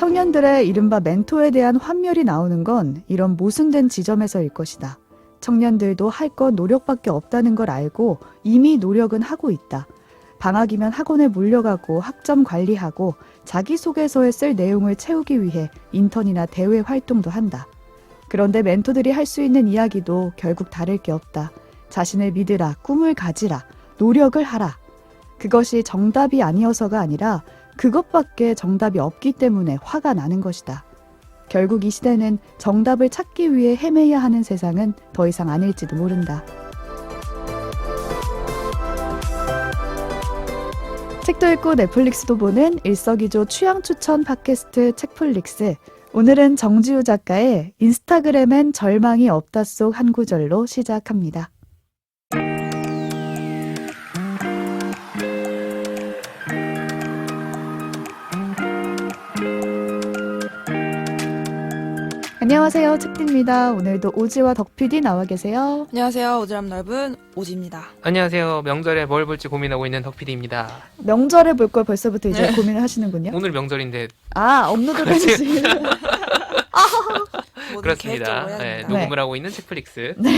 청년들의 이른바 멘토에 대한 환멸이 나오는 건 이런 모순된 지점에서일 것이다. 청년들도 할 건 노력밖에 없다는 걸 알고 이미 노력은 하고 있다. 방학이면 학원에 몰려가고 학점 관리하고 자기소개서에 쓸 내용을 채우기 위해 인턴이나 대외 활동도 한다. 그런데 멘토들이 할 수 있는 이야기도 결국 다를 게 없다. 자신을 믿으라, 꿈을 가지라, 노력을 하라. 그것이 정답이 아니어서가 아니라 그것밖에 정답이 없기 때문에 화가 나는 것이다. 결국 이 시대는 정답을 찾기 위해 헤매야 하는 세상은 더 이상 아닐지도 모른다. 책도 읽고 넷플릭스도 보는 일석이조 취향 추천 팟캐스트 책플릭스. 오늘은 정지우 작가의 인스타그램엔 절망이 없다 속 한 구절로 시작합니다. 안녕하세요, 책디입니다. 오늘도 오지와 덕PD 나와 계세요. 안녕하세요. 오지랖 넓은 오지입니다. 안녕하세요. 명절에 뭘 볼지 고민하고 있는 덕PD입니다. 명절에 볼 걸 벌써부터 이제 고민을 하시는군요. 오늘 명절인데 업로드를 해주시 그렇습니다. 네, 녹음을 하고 있는 책플릭스. 네.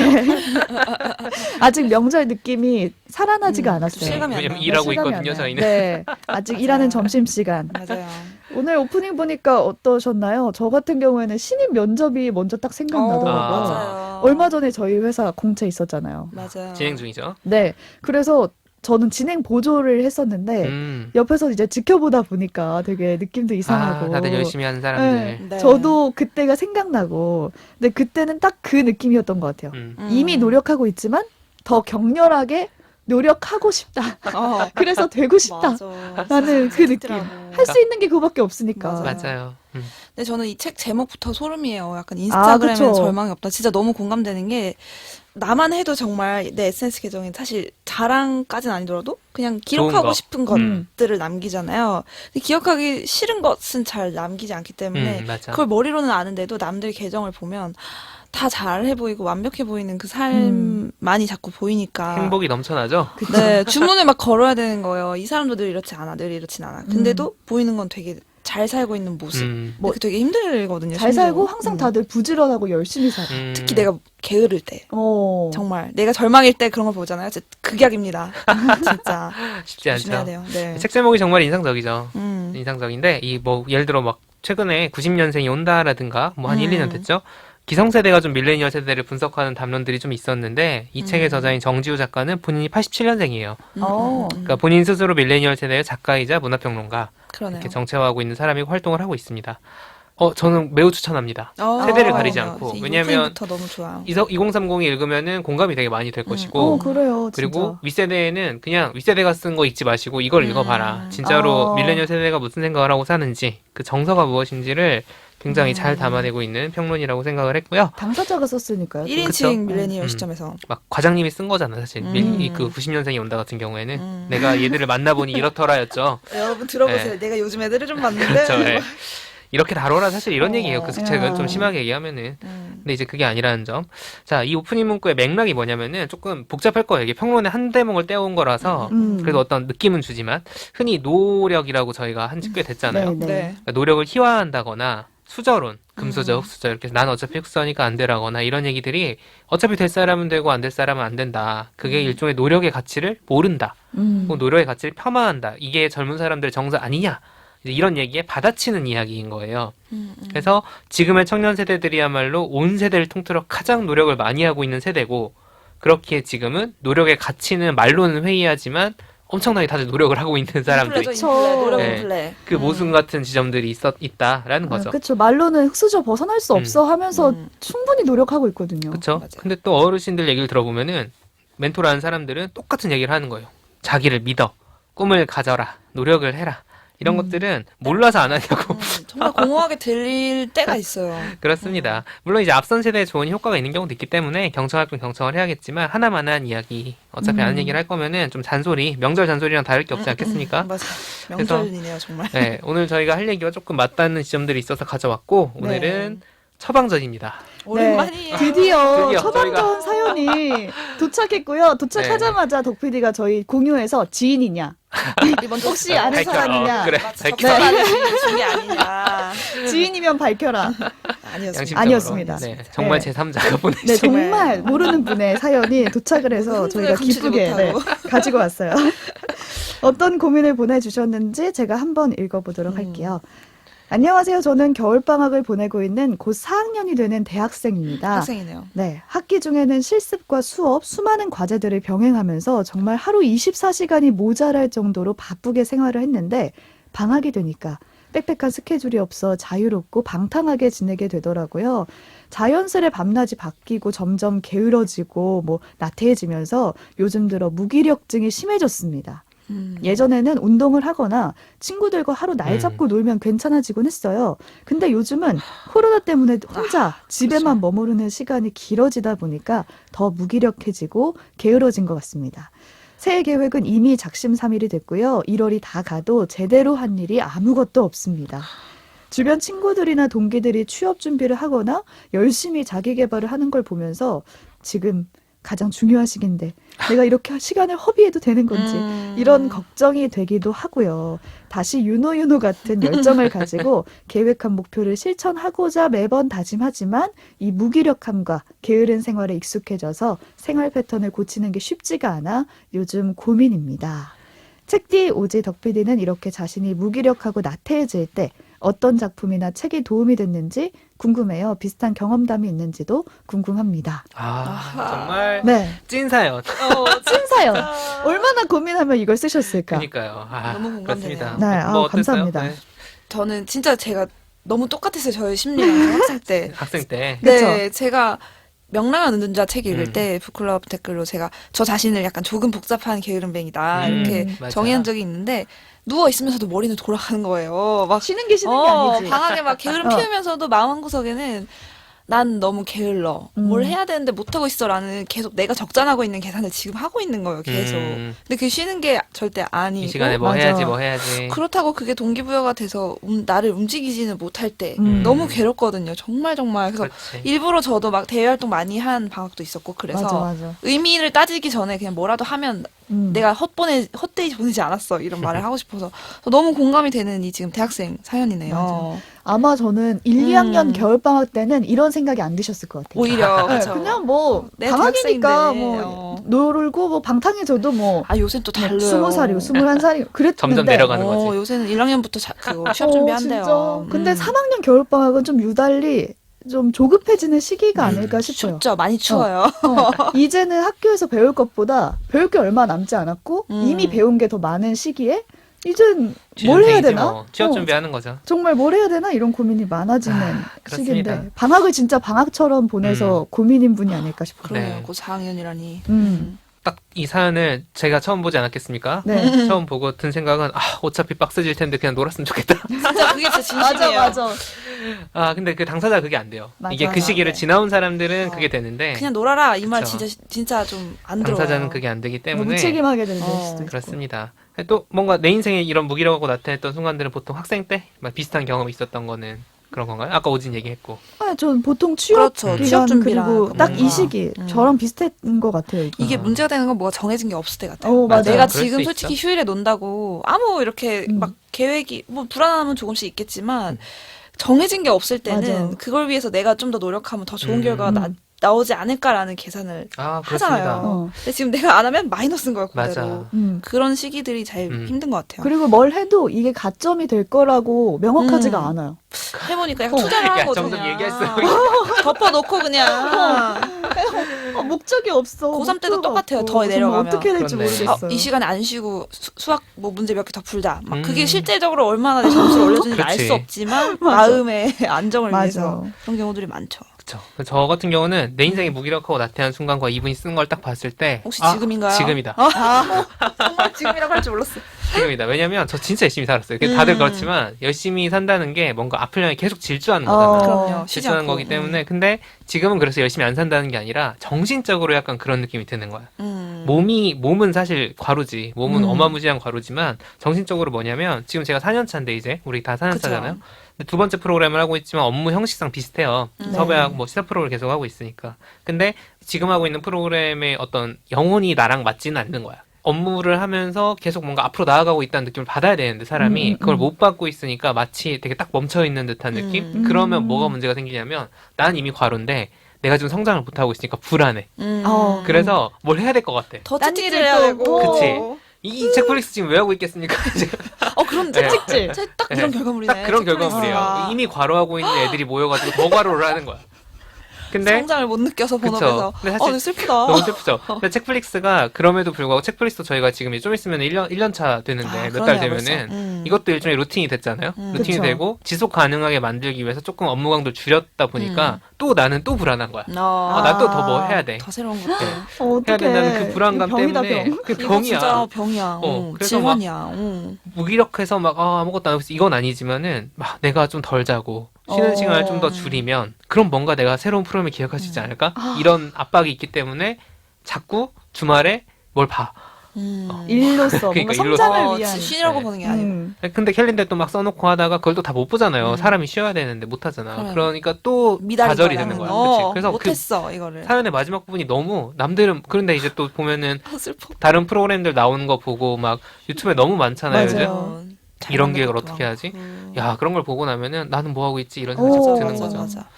아직 명절 느낌이 살아나지가 않았어요. 실감이 안 왜냐면 나요. 일하고 실감이 있거든요, 안 나요. 저희는. 네, 아직 일하는 점심시간. 맞아요. 오늘 오프닝 보니까 어떠셨나요? 저 같은 경우에는 신입 면접이 먼저 딱 생각나더라고요. 맞아요. 얼마 전에 저희 회사 공채 있었잖아요. 맞아요. 진행 중이죠. 네, 그래서 저는 진행 보조를 했었는데 옆에서 이제 지켜보다 보니까 되게 느낌도 이상하고. 다들 열심히 하는 사람들. 네. 저도 그때가 생각나고, 근데 그때는 딱 그 느낌이었던 것 같아요. 이미 노력하고 있지만 더 격렬하게 노력하고 싶다. 그래서 되고 싶다. 맞아. 나는 그 느낌. 할 수 있는 게 그거밖에 없으니까. 맞아요. 근데 저는 이 책 제목부터 소름이에요. 약간 인스타그램에 그쵸. 절망이 없다. 진짜 너무 공감되는 게 나만 해도 정말 내 SNS 계정에 사실 자랑까지는 아니더라도 그냥 기록하고 거. 싶은 것들을 남기잖아요. 근데 기억하기 싫은 것은 잘 남기지 않기 때문에 맞아. 그걸 머리로는 아는데도 남들 계정을 보면 다 잘해 보이고 완벽해 보이는 그 삶만이 자꾸 보이니까 행복이 넘쳐나죠? 네, 주문을 막 걸어야 되는 거예요. 이 사람도 늘 이렇지 않아, 늘 이렇진 않아. 근데도 보이는 건 되게 잘 살고 있는 모습. 뭐 그게 되게 힘들거든요. 잘 심지어. 살고 항상 다들 부지런하고 열심히 살아. 특히 내가 게으를 때. 어. 정말 내가 절망일 때 그런 걸 보잖아요. 진짜 극약입니다. 진짜 쉽지 조심해야 않죠. 돼요. 네. 책 제목이 정말 인상적이죠. 음. 인상적인데 예를 들어 막 최근에 90년생이 온다라든가 뭐 한 1, 2년 됐죠. 기성세대가 좀 밀레니얼 세대를 분석하는 담론들이 좀 있었는데 이 책의 저자인 정지우 작가는 본인이 87년생이에요. 그러니까 본인 스스로 밀레니얼 세대의 작가이자 문화평론가 그러네요. 이렇게 정체화하고 있는 사람이고 활동을 하고 있습니다. 저는 매우 추천합니다. 세대를 가리지 않고. 왜냐면 부터 너무 좋아요. 2030이 읽으면은 공감이 되게 많이 될 것이고 그래요. 그리고 진짜. 윗세대에는 그냥 윗세대가 쓴 거 읽지 마시고 이걸 읽어봐라. 진짜로 밀레니얼 세대가 무슨 생각을 하고 사는지 그 정서가 무엇인지를 굉장히 잘 담아내고 있는 평론이라고 생각을 했고요. 당사자가 썼으니까요. 1인칭 밀레니얼 시점에서. 막 과장님이 쓴 거잖아 사실. 그 90년생이 온다 같은 경우에는 내가 얘들을 만나보니 이렇더라였죠. 여러분 들어보세요. 네. 내가 요즘 애들을 좀 봤는데. 그렇죠. 네. 이렇게 다뤄라 사실 이런 얘기예요. 그 책은 좀 심하게 얘기하면은. 근데 이제 그게 아니라는 점. 자, 이 오프닝 문구의 맥락이 뭐냐면은 조금 복잡할 거예요. 이게 평론의 한 대목을 떼어온 거라서 그래도 어떤 느낌은 주지만 흔히 노력이라고 저희가 한 지 꽤 됐잖아요. 네. 그러니까 노력을 희화한다거나 수저론, 금수저, 흑수저 이렇게 해서 난 어차피 흑수저니까 안 되라거나 이런 얘기들이 어차피 될 사람은 되고 안 될 사람은 안 된다. 그게 일종의 노력의 가치를 모른다. 혹은 노력의 가치를 폄하한다. 이게 젊은 사람들의 정서 아니냐. 이제 이런 얘기에 받아치는 이야기인 거예요. 그래서 지금의 청년 세대들이야말로 온 세대를 통틀어 가장 노력을 많이 하고 있는 세대고 그렇기에 지금은 노력의 가치는 말로는 회의하지만 엄청나게 다들 노력을 하고 있는 사람들이 노력 네. 인플레. 그 모순 같은 지점들이 있다라는 거죠. 그렇죠. 말로는 흑수저 벗어날 수 없어 하면서 충분히 노력하고 있거든요. 그렇죠. 맞아요. 근데 또 어르신들 얘기를 들어보면은 멘토라는 사람들은 똑같은 얘기를 하는 거예요. 자기를 믿어, 꿈을 가져라, 노력을 해라. 이런 것들은 몰라서 안 하냐고. 정말 공허하게 들릴 때가 있어요. 그렇습니다. 물론 이제 앞선 세대에 좋은 효과가 있는 경우도 있기 때문에 경청할 건 경청을 해야겠지만 하나만한 이야기 어차피 아는 얘기를 할 거면은 좀 잔소리, 명절 잔소리랑 다를 게 없지 않겠습니까? 맞아. 명절이네요 정말. 네, 오늘 저희가 할 얘기와 조금 맞닿는 지점들이 있어서 가져왔고 오늘은 처방전입니다. 오랜만이에요. 드디어 드디어 처방전 사연이 도착했고요. 도착하자마자 덕PD가 저희 공유해서 지인이냐, 먼저 혹시 아는 밝혀라. 사람이냐, 그래, 접촉하는 중이 아니냐. 지인이면 밝혀라. 아니었습니다. 양심적으로. 아니었습니다. 네, 정말 네. 제3자가 보내신. 네, 정말 모르는 분의 사연이 도착을 해서 흥분을 저희가 감추지 기쁘게 못하고. 가지고 왔어요. 어떤 고민을 보내주셨는지 제가 한번 읽어보도록 할게요. 안녕하세요. 저는 겨울방학을 보내고 있는 곧 4학년이 되는 대학생입니다. 학생이네요. 네, 학기 중에는 실습과 수업, 수많은 과제들을 병행하면서 정말 하루 24시간이 모자랄 정도로 바쁘게 생활을 했는데 방학이 되니까 빽빽한 스케줄이 없어 자유롭고 방탕하게 지내게 되더라고요. 자연스레 밤낮이 바뀌고 점점 게으러지고 나태해지면서 요즘 들어 무기력증이 심해졌습니다. 예전에는 운동을 하거나 친구들과 하루 날 잡고 놀면 괜찮아지곤 했어요. 근데 요즘은 코로나 때문에 혼자 집에만 머무르는 시간이 길어지다 보니까 더 무기력해지고 게으러진 것 같습니다. 새해 계획은 이미 작심삼일이 됐고요. 1월이 다 가도 제대로 한 일이 아무것도 없습니다. 주변 친구들이나 동기들이 취업 준비를 하거나 열심히 자기 개발을 하는 걸 보면서 지금 가장 중요한 시기인데 내가 이렇게 시간을 허비해도 되는 건지 이런 걱정이 되기도 하고요. 다시 유노 같은 열정을 가지고 계획한 목표를 실천하고자 매번 다짐하지만 이 무기력함과 게으른 생활에 익숙해져서 생활 패턴을 고치는 게 쉽지가 않아 요즘 고민입니다. 책디 오지 덕PD는 이렇게 자신이 무기력하고 나태해질 때 어떤 작품이나 책이 도움이 됐는지 궁금해요. 비슷한 경험담이 있는지도 궁금합니다. 정말 네, 찐 사연. 찐사연. 얼마나 고민하면 이걸 쓰셨을까? 그러니까요. 너무 공감되네요. 그렇습니다. 네, 어땠어요? 감사합니다. 네, 저는 진짜 제가 너무 똑같았어요. 저의 심리랑 학생 때. 학생 때. 네, 제가 명랑한 운전자 책 읽을 때 북클럽 댓글로 제가 저 자신을 약간 조금 복잡한 게으름뱅이다 이렇게 맞아. 정의한 적이 있는데 누워 있으면서도 머리는 돌아가는 거예요. 막 쉬는 게 쉬는 게 아니지. 방학에 막 게으름 피우면서도 마음 한구석에는 난 너무 게을러. 뭘 해야 되는데 못하고 있어라는 계속 내가 적잖하고 있는 계산을 지금 하고 있는 거예요. 계속. 근데 그 쉬는 게 절대 아니고. 이 시간에 뭐 맞아. 해야지 뭐 해야지. 그렇다고 그게 동기부여가 돼서 나를 움직이지는 못할 때 너무 괴롭거든요. 정말 정말. 그래서 그렇지. 일부러 저도 막 대외 활동 많이 한 방학도 있었고 그래서 맞아. 의미를 따지기 전에 그냥 뭐라도 하면 내가 헛되이 보내지 않았어 이런 말을 하고 싶어서 너무 공감이 되는 이 지금 대학생 사연이네요. 아마 저는 1, 2학년 겨울방학 때는 이런 생각이 안 드셨을 것 같아요. 오히려 네, 그쵸. 그냥 내 방학이니까 대학생인데, 놀고 방탕해져도 아 요새 또 달라요. 20살이고 21살이고 그랬는데 점점 내려가는 거지. 요새는 1학년부터 시합 준비한대요. 진짜. 근데 3학년 겨울방학은 좀 유달리 좀 조급해지는 시기가 아닐까 싶어요. 춥죠. 많이 추워요. 이제는 학교에서 배울 것보다 배울 게 얼마 남지 않았고 이미 배운 게 더 많은 시기에 이젠 뭘 해야 취준생이지 되나? 뭐. 취업 준비하는 거죠. 정말 뭘 해야 되나 이런 고민이 많아지는 그렇습니다. 시기인데 방학을 진짜 방학처럼 보내서 고민인 분이 아닐까 싶어요. 그러네요. 네. 곧 4학년이라니. 딱 이 사연을 제가 처음 보지 않았겠습니까? 네. 처음 보고 든 생각은 어차피 빡세질 텐데 그냥 놀았으면 좋겠다. 진짜 그게 진짜 진심이에요. 근데 그 당사자 그게 안 돼요. 맞아. 이게 그 시기를 네. 지나온 사람들은 그게 되는데 그냥 놀아라 이 말 그쵸. 진짜 좀 안 들어요. 당사자는 그게 안 되기 때문에 무책임하게 될 수도 있고. 그렇습니다. 또 뭔가 내 인생에 이런 무기력하고 나타났던 순간들은 보통 학생 때 막 비슷한 경험이 있었던 거는 그런 건가요? 아까 오진 얘기했고. 전 보통 취업 그렇죠. 기간 취업 준비랑 그리고 딱 이 뭔가. 시기 저랑 비슷한 것 같아요. 이게 문제가 되는 건 뭐가 정해진 게 없을 때 같아요. 맞아요. 내가 그럴 지금 수 솔직히 있어. 휴일에 논다고 아무 이렇게 막 계획이 뭐 불안함은 조금씩 있겠지만 정해진 게 없을 때는 맞아. 그걸 위해서 내가 좀 더 노력하면 더 좋은 결과가 나오지 않을까라는 계산을 그렇습니다. 하잖아요. 근데 지금 내가 안 하면 마이너스인 거예요. 그대로. 맞아. 그런 시기들이 제일 힘든 것 같아요. 그리고 뭘 해도 이게 가점이 될 거라고 명확하지가 않아요. 해보니까 약간 투자를 한 거죠. 정석 그냥. 얘기했어요. 덮어놓고 그냥 목적이 없어. 고3 때도 목표가 똑같아요. 없고. 더 정말 내려가면. 어떻게 해야 될지 그렇네. 모르겠어요. 이 시간에 안 쉬고 수학 뭐 문제 몇 개 더 풀자. 막 그게 실제적으로 얼마나 내 점수를 올려주는지 알 그렇지. 수 없지만 마음의 안정을 맞아. 위해서 그런 경우들이 많죠. 그쵸. 저 같은 경우는 내 인생이 무기력하고 나태한 순간과 이분이 쓴 걸 딱 봤을 때 혹시 지금인가요? 지금이다. 정말 지금이라고 할 줄 몰랐어. 지금이다. 왜냐면 저 진짜 열심히 살았어요. 다들 그렇지만 열심히 산다는 게 뭔가 아프려면 계속 질주하는 거잖아요. 그럼요. 쉬지 질주하는 않고. 거기 때문에 근데 지금은 그래서 열심히 안 산다는 게 아니라 정신적으로 약간 그런 느낌이 드는 거야. 몸은 사실 과로지. 몸은 어마무지한 과로지만 정신적으로 뭐냐면 지금 제가 4년 차인데 이제 우리 다 4년 차잖아요. 두 번째 프로그램을 하고 있지만 업무 형식상 비슷해요. 섭외하고 뭐 시사 프로를 계속 하고 있으니까. 근데 지금 하고 있는 프로그램의 어떤 영혼이 나랑 맞지는 않는 거야. 업무를 하면서 계속 뭔가 앞으로 나아가고 있다는 느낌을 받아야 되는데 사람이 그걸 못 받고 있으니까 마치 되게 딱 멈춰있는 듯한 느낌? 그러면 뭐가 문제가 생기냐면 난 이미 과로인데 내가 지금 성장을 못하고 있으니까 불안해. 그래서 뭘 해야 될 것 같아. 더 딴 채찍질 일을 해야 또- 되고. 그치. 이 넷플릭스 지금 왜 하고 있겠습니까? 이제 그럼 네. 채찍질. 딱 이런 결과물이네. 딱 그런 넷플릭스가. 결과물이에요. 이미 과로하고 있는 애들이 모여가지고 더 과로를 하는 거야. 근데 성장을 못 느껴서 그쵸. 본업에서. 근데 사실 근데 슬프다. 너무 슬프죠. 근데 책플릭스가 그럼에도 불구하고 책플릭스도 저희가 지금 좀 있으면 1년 차 되는데 몇 달 그러네요, 되면은 벌써. 이것도 일종의 루틴이 됐잖아요. 루틴이 그쵸. 되고 지속 가능하게 만들기 위해서 조금 업무 강도를 줄였다 보니까 또 나는 또 불안한 거야. 난 또 더 뭐 해야 돼. 더 새로운 것들. 해야 된다는 그 불안감 병이다, 때문에 병. 그 이거 병이야. 진짜 병이야. 그래서 질환이야. 무기력해서 막 아무것도 안 하고 있어. 이건 아니지만은 막 내가 좀 덜 자고 쉬는 시간을 좀 더 줄이면 그럼 뭔가 내가 새로운 프로그램을 기억할 수 있지 않을까? 이런 압박이 있기 때문에 자꾸 주말에 뭘 봐. 일로서 그러니까 뭔가 일로서. 성장을 위한. 쉬려고 네. 보는 게 아니고. 근데 캘린더에 또 막 써놓고 하다가 그걸 또 다 못 보잖아요. 사람이 쉬어야 되는데 못 하잖아. 그래. 그러니까 또 미달인 좌절이 거야, 되는 거야. 나는. 그치? 그래서 그 못했어 이거를. 사연의 마지막 부분이 너무 남들은 그런데 이제 또 보면은 슬퍼. 다른 프로그램들 나오는 거 보고 막 유튜브에 너무 많잖아요. 요즘. 맞아요. 이런 기획을 어떻게 하지? 야 그런 걸 보고 나면은 나는 뭐 하고 있지 이런 오, 생각이 드는 맞아, 거죠. 맞아.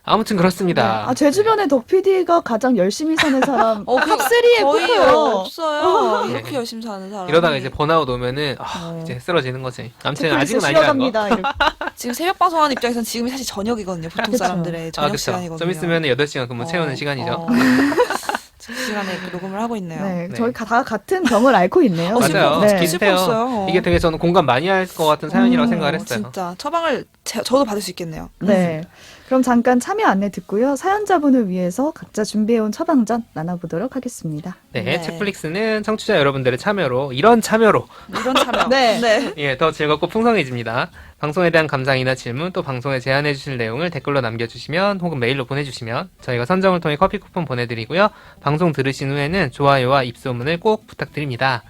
아무튼 그렇습니다. 제 주변에 덕 PD가 가장 열심히 사는 사람 탑3에 거의 꼽혀요. 없어요. 네. 이렇게 열심히 사는 사람. 이러다가 이제 번아웃 오면은 이제 쓰러지는 거지. 아무튼 넷플릭스 아직은 아니라는 거. 쉬어갑니다. 이렇게. 지금 새벽 방송하는 입장에서는 지금이 사실 저녁이거든요. 보통 그쵸. 사람들의 저녁 그쵸. 시간이거든요. 좀 있으면 8시간 근무 채우는 시간이죠. 그 시간에 이렇게 녹음을 하고 있네요. 네, 네. 저희 다 같은 병을 앓고 있네요. 맞아요. 네. 비슷해요. 슬펐어요. 이게 되게 저는 공감 많이 할 것 같은 사연이라고 생각을 했어요. 진짜 처방을 저도 받을 수 있겠네요. 네. 그럼 잠깐 참여 안내 듣고요. 사연자분을 위해서 각자 준비해온 처방전 나눠보도록 하겠습니다. 네, 네. 책플릭스는 청취자 여러분들의 참여로 이런 참여로 이런 참여. 네. 예, 더 즐겁고 풍성해집니다. 방송에 대한 감상이나 질문 또 방송에 제안해 주실 내용을 댓글로 남겨주시면 혹은 메일로 보내주시면 저희가 선정을 통해 커피 쿠폰 보내드리고요. 방송 들으신 후에는 좋아요와 입소문을 꼭 부탁드립니다.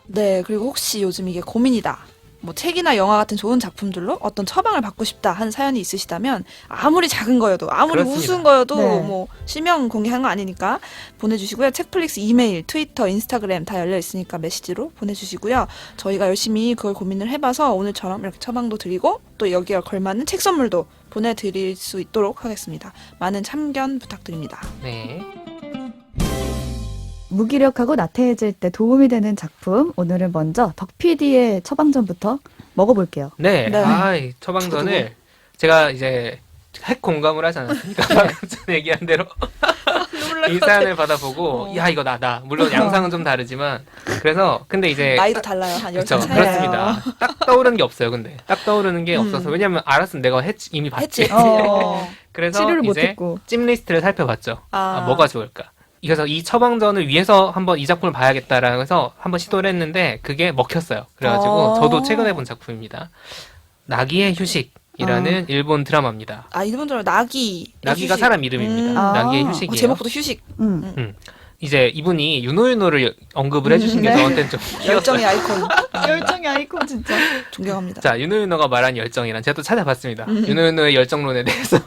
네, 그리고 혹시 요즘 이게 고민이다. 뭐 책이나 영화 같은 좋은 작품들로 어떤 처방을 받고 싶다 하는 사연이 있으시다면 아무리 작은 거여도 아무리 그렇습니다. 우스운 거여도 네. 뭐 실명 공개한 거 아니니까 보내주시고요. 책플릭스 이메일, 트위터, 인스타그램 다 열려 있으니까 메시지로 보내주시고요. 저희가 열심히 그걸 고민을 해봐서 오늘처럼 이렇게 처방도 드리고 또 여기에 걸맞는 책 선물도 보내드릴 수 있도록 하겠습니다. 많은 참견 부탁드립니다. 네. 무기력하고 나태해질 때 도움이 되는 작품. 오늘은 먼저 덕 PD의 처방전부터 먹어볼게요. 네. 네. 이 처방전을 제가 이제 핵 공감을 하지 않았습니까? 방금 전에 얘기한 대로 이 사연을 받아보고 야 이거 나다. 물론 양상은 좀 다르지만 그래서 근데 이제 나이도 달라요. 한 10살 그렇죠. 차이예요. 그렇습니다. 딱 떠오르는 게 없어요. 근데 딱 떠오르는 게 없어서 왜냐면 알았으면 내가 이미 봤지. 했지. 그래서 치료를 이제 못했고. 찜 리스트를 살펴봤죠. 뭐가 좋을까? 그래서 이 처방전을 위해서 한번 이 작품을 봐야겠다라고 해서 한번 시도를 했는데 그게 먹혔어요. 그래가지고 저도 최근에 본 작품입니다. 나기의 휴식이라는 일본 드라마입니다. 일본 드라마 나기가 나기가 사람 이름입니다. 나기의 휴식이에요. 제목부터 휴식. 이제 이분이 윤호윤호를 언급을 해주신 게 네. 저한테는 좀 열정의 아이콘. 열정의 아이콘 진짜. 존경합니다. 자, 윤호윤호가 말한 열정이란 제가 또 찾아봤습니다. 윤호윤호의 열정론에 대해서.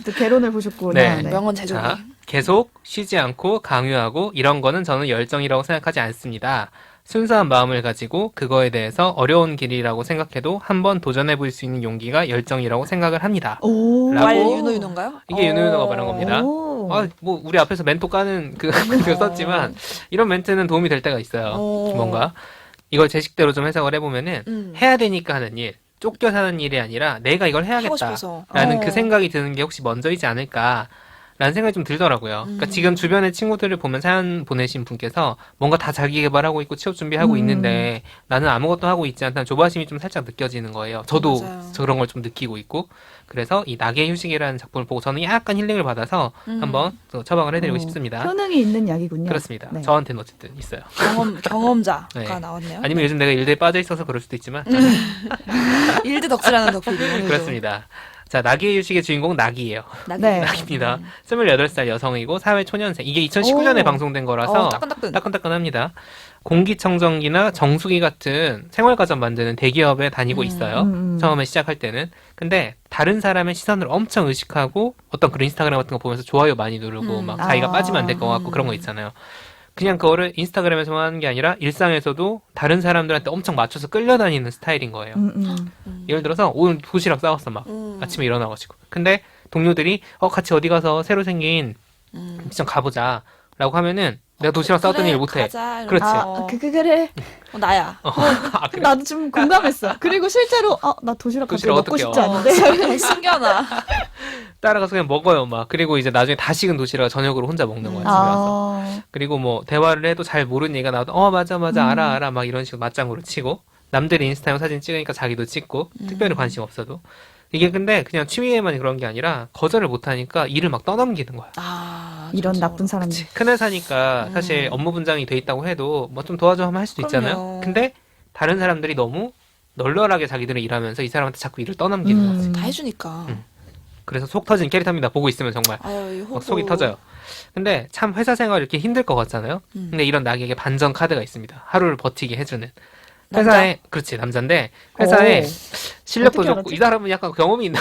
또 개론을 보셨구나. 네. 네. 명언 제조기. 자, 계속 쉬지 않고 강요하고 이런 거는 저는 열정이라고 생각하지 않습니다. 순수한 마음을 가지고 그거에 대해서 어려운 길이라고 생각해도 한번 도전해 볼 수 있는 용기가 열정이라고 생각을 합니다. 오. 라고- 왈 윤호윤호인가요? 이게 윤호윤호가 말한 겁니다. 오. 뭐 우리 앞에서 멘토 까는 그거 썼지만 이런 멘트는 도움이 될 때가 있어요. 뭔가 이걸 제 식대로 좀 해석을 해보면은 해야 되니까 하는 일, 쫓겨 사는 일이 아니라 내가 이걸 하고 해야겠다라는 싶어서. 그 생각이 드는 게 혹시 먼저이지 않을까. 라는 생각이 좀 들더라고요. 그러니까 지금 주변의 친구들을 보면 사연 보내신 분께서 뭔가 다 자기 개발하고 있고 취업 준비하고 있는데 나는 아무것도 하고 있지 않다는 조바심이 좀 살짝 느껴지는 거예요. 저도 맞아요. 그런 걸 좀 느끼고 있고. 그래서 이 낙의 휴식이라는 작품을 보고 저는 약간 힐링을 받아서 한번 또 처방을 해드리고 싶습니다. 효능이 있는 약이군요. 그렇습니다. 네. 저한테는 어쨌든 있어요. 경험자가 네. 나왔네요. 아니면 요즘 내가 일대에 빠져 있어서 그럴 수도 있지만 일드 덕질하는 덕분이 그렇습니다. 자, 나기의 휴식의 주인공 나기예요. 네. 나기입니다. 28살 여성이고 사회 초년생. 이게 2019년에 오. 방송된 거라서 따끈따끈. 따끈따끈합니다. 공기청정기나 정수기 같은 생활가전 만드는 대기업에 다니고 있어요. 처음에 시작할 때는. 근데 다른 사람의 시선을 엄청 의식하고 어떤 그런 인스타그램 같은 거 보면서 좋아요 많이 누르고 막 자기가 빠지면 안 될 것 같고 그런 거 있잖아요. 그냥 그거를 인스타그램에서만 하는 게 아니라 일상에서도 다른 사람들한테 엄청 맞춰서 끌려다니는 스타일인 거예요. 예를 들어서 오늘 도시락 싸웠어 막 아침에 일어나가지고. 근데 동료들이 같이 어디 가서 새로 생긴 미션 가보자 라고 하면은 내가 도시락 싸웠던 일 못해. 가자, 그렇지. 그래. 나야. 아, 그래? 나도 좀 공감했어. 그리고 실제로 나 도시락 갑자기 도시락 먹고 어떡해요? 싶지 않은데. 숨겨놔. 따라가서 그냥 먹어요 막. 그리고 이제 나중에 다 식은 도시락을 저녁으로 혼자 먹는 거야 집에 와서. 그리고 뭐 대화를 해도 잘 모르는 얘기가 나와도 맞아 알아 막 이런 식으로 맞장구를 치고 남들이 인스타용 사진 찍으니까 자기도 찍고 특별히 관심 없어도 이게 근데 그냥 취미에만 그런 게 아니라 거절을 못하니까 일을 막 떠넘기는 거야. 이런 진짜 나쁜 사람들. 큰 회사니까 사실 업무 분장이 돼 있다고 해도 뭐 좀 도와줘 하면 할 수도 있잖아요. 그럼요. 근데 다른 사람들이 너무 널널하게 자기들은 일하면서 이 사람한테 자꾸 일을 떠넘기는 거지. 다 해주니까. 그래서 속 터진 캐릭터입니다. 보고 있으면 정말 아유, 이 호구. 막 속이 터져요. 근데 참 회사 생활 이렇게 힘들 것 같잖아요. 근데 이런 낙에게 반전 카드가 있습니다. 하루를 버티게 해주는. 회사에 그렇지 남자인데 회사에 실력도 어떻게 좋고 알았지? 이 사람은 약간 경험이 있나?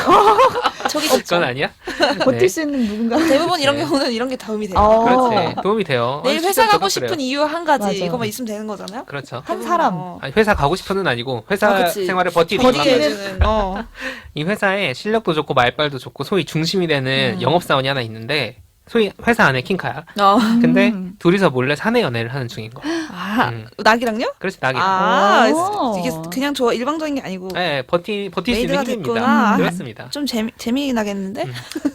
저기 그건 아니야? 버틸 네. 수 있는 누군가. 대부분 이런 네. 경우는 이런 게 도움이 돼요. 그렇지 도움이 돼요. 내일 실제로 회사 저도 가고 싶은 그래요. 이유 한 가지 맞아. 이거만 있으면 되는 거잖아요. 그렇죠. 한 사람. 아니, 회사 가고 싶은은 아니고 회사 그치. 생활을 버티는 버티게 이유가 해주는. 이 회사에 실력도 좋고 말빨도 좋고 소위 중심이 되는 영업사원이 하나 있는데 소위 회사 안에 킹카야. 근데 둘이서 몰래 사내 연애를 하는 중인 거야. 낙이랑요? 그렇지 낙이. 오. 이게 그냥 저 일방적인 게 아니고 네, 버틸 수 있는 메이드가 힘입니다. 됐구나. 그렇습니다. 좀 재미나겠는데?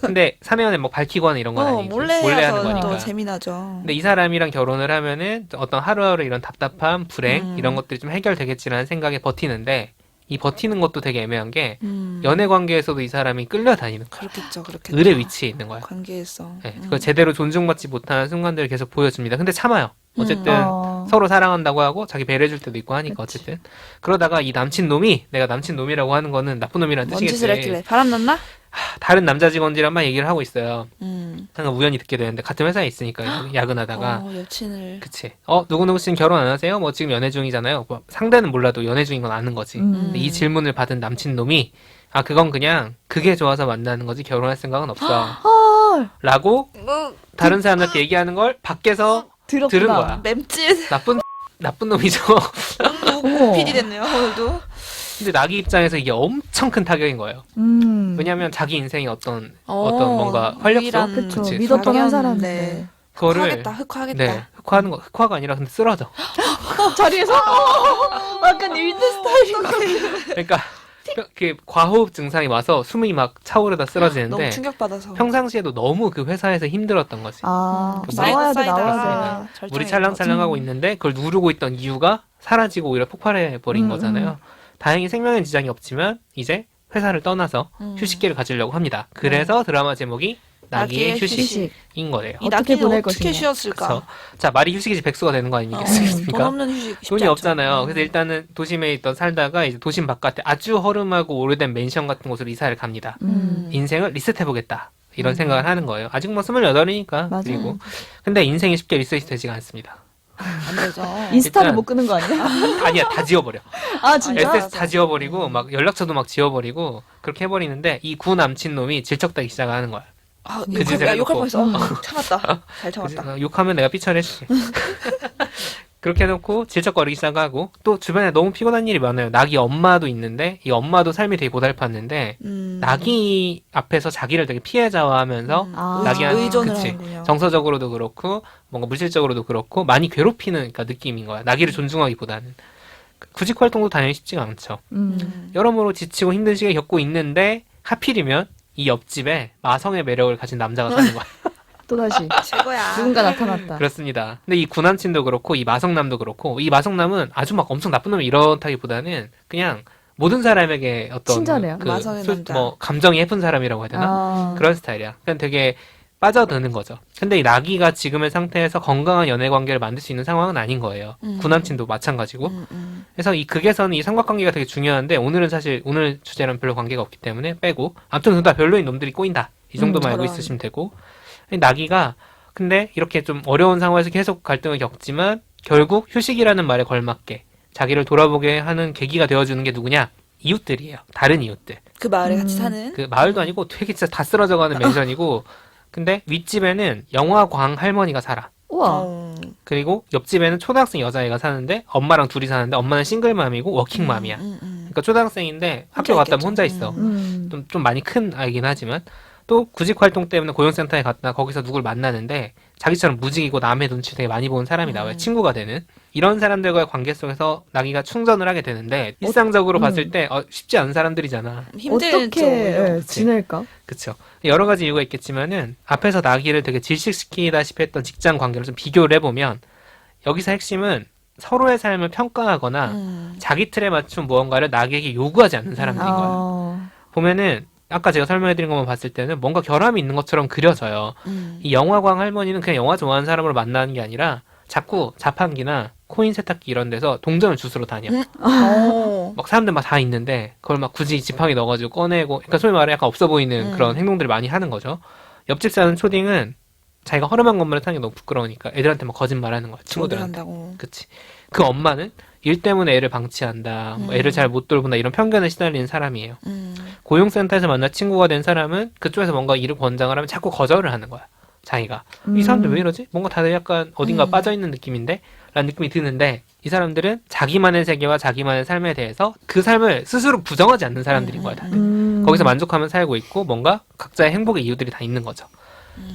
근데 사내 연애 뭐 밝히거나 이런 건 아니고 몰래 하는 해서 거니까. 또 재미나죠. 근데 이 사람이랑 결혼을 하면은 어떤 하루하루 이런 답답함, 불행 이런 것들이 좀 해결되겠지라는 생각에 버티는데 이 버티는 것도 되게 애매한 게 연애 관계에서도 이 사람이 끌려다니는 거야. 그렇겠죠. 을의 위치에 있는 거야. 관계에서. 네, 그걸 제대로 존중받지 못하는 순간들을 계속 보여줍니다. 근데 참아요. 어쨌든 어. 서로 사랑한다고 하고 자기 배려해줄 때도 있고 하니까 어쨌든 그러다가 이 남친 놈이 내가 남친 놈이라고 하는 거는 나쁜 놈이라는 뭔 짓을 뜻이겠지. 했길래 바람 났나? 다른 남자 직원들이랑 막 얘기를 하고 있어요. 음. 항상 우연히 듣게 되는데 같은 회사에 있으니까 야근하다가 여친을. 그치. 누구누구 씨는 결혼 안 하세요? 뭐 지금 연애 중이잖아요. 뭐 상대는 몰라도 연애 중인 건 아는 거지. 근데 이 질문을 받은 남친 놈이 그건 그냥 그게 좋아서 만나는 거지 결혼할 생각은 없어. 라고 다른 사람한테 얘기하는 걸 밖에서 들었구나. 들은 거야. 맴짓. 나쁜 놈이죠. 어머. PD 됐네요. 오늘도. 근데 낙이 입장에서 이게 엄청 큰 타격인 거예요. 왜냐면 자기 인생의 어떤 뭔가 활력소? 유일한 그쵸. 그치. 믿었던 한 자기한테 사람인데. 그거를 흑화하겠다. 흑화하겠다. 네, 흑화하는 거 흑화가 아니라 근데 쓰러져. 자리에서? 약간 일드 스타일인 그러니까 그 과호흡 증상이 와서 숨이 막 차오르다 쓰러지는데 너무 충격받아서. 평상시에도 너무 그 회사에서 힘들었던 거지. 나와야 돼, 나와야 돼. 물이 찰랑찰랑하고 있는데 그걸 누르고 있던 이유가 사라지고 오히려 폭발해 버린 거잖아요. 다행히 생명에 지장이 없지만 이제 회사를 떠나서 휴식기를 가지려고 합니다. 그래서 드라마 제목이 낙이의 휴식인 거예요. 이 어떻게 낙이는 보낼 어떻게 것인가. 쉬었을까? 그래서 자 말이 휴식이지 백수가 되는 거 돈 아니겠습니까? 없는 휴식 쉽지 돈이 않죠. 없잖아요. 그래서 일단은 도심에 있던 살다가 이제 도심 바깥에 아주 허름하고 오래된 맨션 같은 곳으로 이사를 갑니다. 인생을 리셋해보겠다. 이런 생각을 하는 거예요. 아직 뭐 28이니까. 맞아요. 그리고 근데 인생이 쉽게 리셋이 되지가 않습니다. 안 되죠. 인스타를 일단- 못 끄는 거 아니야? 아니야, 다 지워버려. 진짜? SS 다 지워버리고 막 연락처도 막 지워버리고 그렇게 해버리는데 이 구 남친 놈이 질척대기 시작하는 거야. 그 짓을 욕할 해놓고. 뻔했어. 참았다. 잘 참았다. 그래서 욕하면 내가 삐처리해줄게. 그렇게 해놓고 질척거리기 시작하고 또 주변에 너무 피곤한 일이 많아요. 낙이 엄마도 있는데 이 엄마도 삶이 되게 고달팠는데 낙이 앞에서 자기를 되게 피해자화하면서 낙이한테 의존을 그치. 하는군요. 정서적으로도 그렇고 뭔가 물질적으로도 그렇고 많이 괴롭히는 그러니까 느낌인 거야. 낙이를 존중하기보다는 구직 활동도 당연히 쉽지가 않죠. 여러모로 지치고 힘든 시기를 겪고 있는데 하필이면 이 옆집에 마성의 매력을 가진 남자가 사는 거야. 또다시 최고야. 누군가 나타났다. 그렇습니다. 근데 이 구남친도 그렇고 이 마성남도 그렇고 이 마성남은 아주 막 엄청 나쁜 놈이 이렇다기보다는 그냥 모든 사람에게 어떤 친절해요. 마성의 남자. 뭐 감정이 예쁜 사람이라고 해야 되나? 그런 스타일이야. 그냥 되게 빠져드는 거죠. 근데 이 나기가 지금의 상태에서 건강한 연애 관계를 만들 수 있는 상황은 아닌 거예요. 구남친도 마찬가지고. 그래서 이 극에서는 이 삼각관계가 되게 중요한데 오늘은 사실 오늘 주제랑 별로 관계가 없기 때문에 빼고 아무튼 둘 다 별로인 놈들이 꼬인다. 이 정도만 알고 저런. 있으시면 되고 나기가 근데 이렇게 좀 어려운 상황에서 계속 갈등을 겪지만 결국 휴식이라는 말에 걸맞게 자기를 돌아보게 하는 계기가 되어주는 게 누구냐? 이웃들이에요. 다른 이웃들. 그 마을에 같이 사는. 그 마을도 아니고 되게 진짜 다 쓰러져가는 맨션이고 근데 윗집에는 영화광 할머니가 살아. 우와. 그리고 옆집에는 초등학생 여자애가 사는데 엄마랑 둘이 사는데 엄마는 싱글맘이고 워킹맘이야. 그러니까 초등학생인데 학교 갔다 오면 혼자 있어. 좀 많이 큰 아이긴 하지만 또 구직 활동 때문에 고용센터에 갔다 거기서 누굴 만나는데 자기처럼 무직이고 남의 눈치 되게 많이 보는 사람이 나와요. 친구가 되는. 이런 사람들과의 관계 속에서 나기가 충전을 하게 되는데 일상적으로 봤을 때 쉽지 않은 사람들이잖아. 힘들죠. 어떻게 예, 지낼까? 그쵸. 여러 가지 이유가 있겠지만은 앞에서 나기를 되게 질식시키다시피 했던 직장 관계를 좀 비교를 해보면 여기서 핵심은 서로의 삶을 평가하거나 자기 틀에 맞춘 무언가를 나에게 요구하지 않는 사람들인 거예요. 보면은 아까 제가 설명해드린 것만 봤을 때는 뭔가 결함이 있는 것처럼 그려져요. 이 영화광 할머니는 그냥 영화 좋아하는 사람으로 만나는 게 아니라 자꾸 자판기나 코인 세탁기 이런 데서 동전을 주스러 다녀. 막 사람들 막 다 있는데 그걸 막 굳이 지팡이 넣어가지고 꺼내고 그러니까 소위 말해 약간 없어 보이는 그런 행동들을 많이 하는 거죠. 옆집 사는 초딩은 자기가 허름한 건물에 사는 게 너무 부끄러우니까 애들한테 막 거짓말하는 거야. 친구들한테. 한다고. 그치. 그 엄마는 일 때문에 애를 방치한다. 뭐 애를 잘 못 돌본다. 이런 편견에 시달리는 사람이에요. 고용센터에서 만나 친구가 된 사람은 그쪽에서 뭔가 일을 권장을 하면 자꾸 거절을 하는 거야. 자기가. 이 사람들 왜 이러지? 뭔가 다들 약간 어딘가 빠져있는 느낌인데? 라는 느낌이 드는데 이 사람들은 자기만의 세계와 자기만의 삶에 대해서 그 삶을 스스로 부정하지 않는 사람들인 거야. 다들. 거기서 만족하며 살고 있고 뭔가 각자의 행복의 이유들이 다 있는 거죠.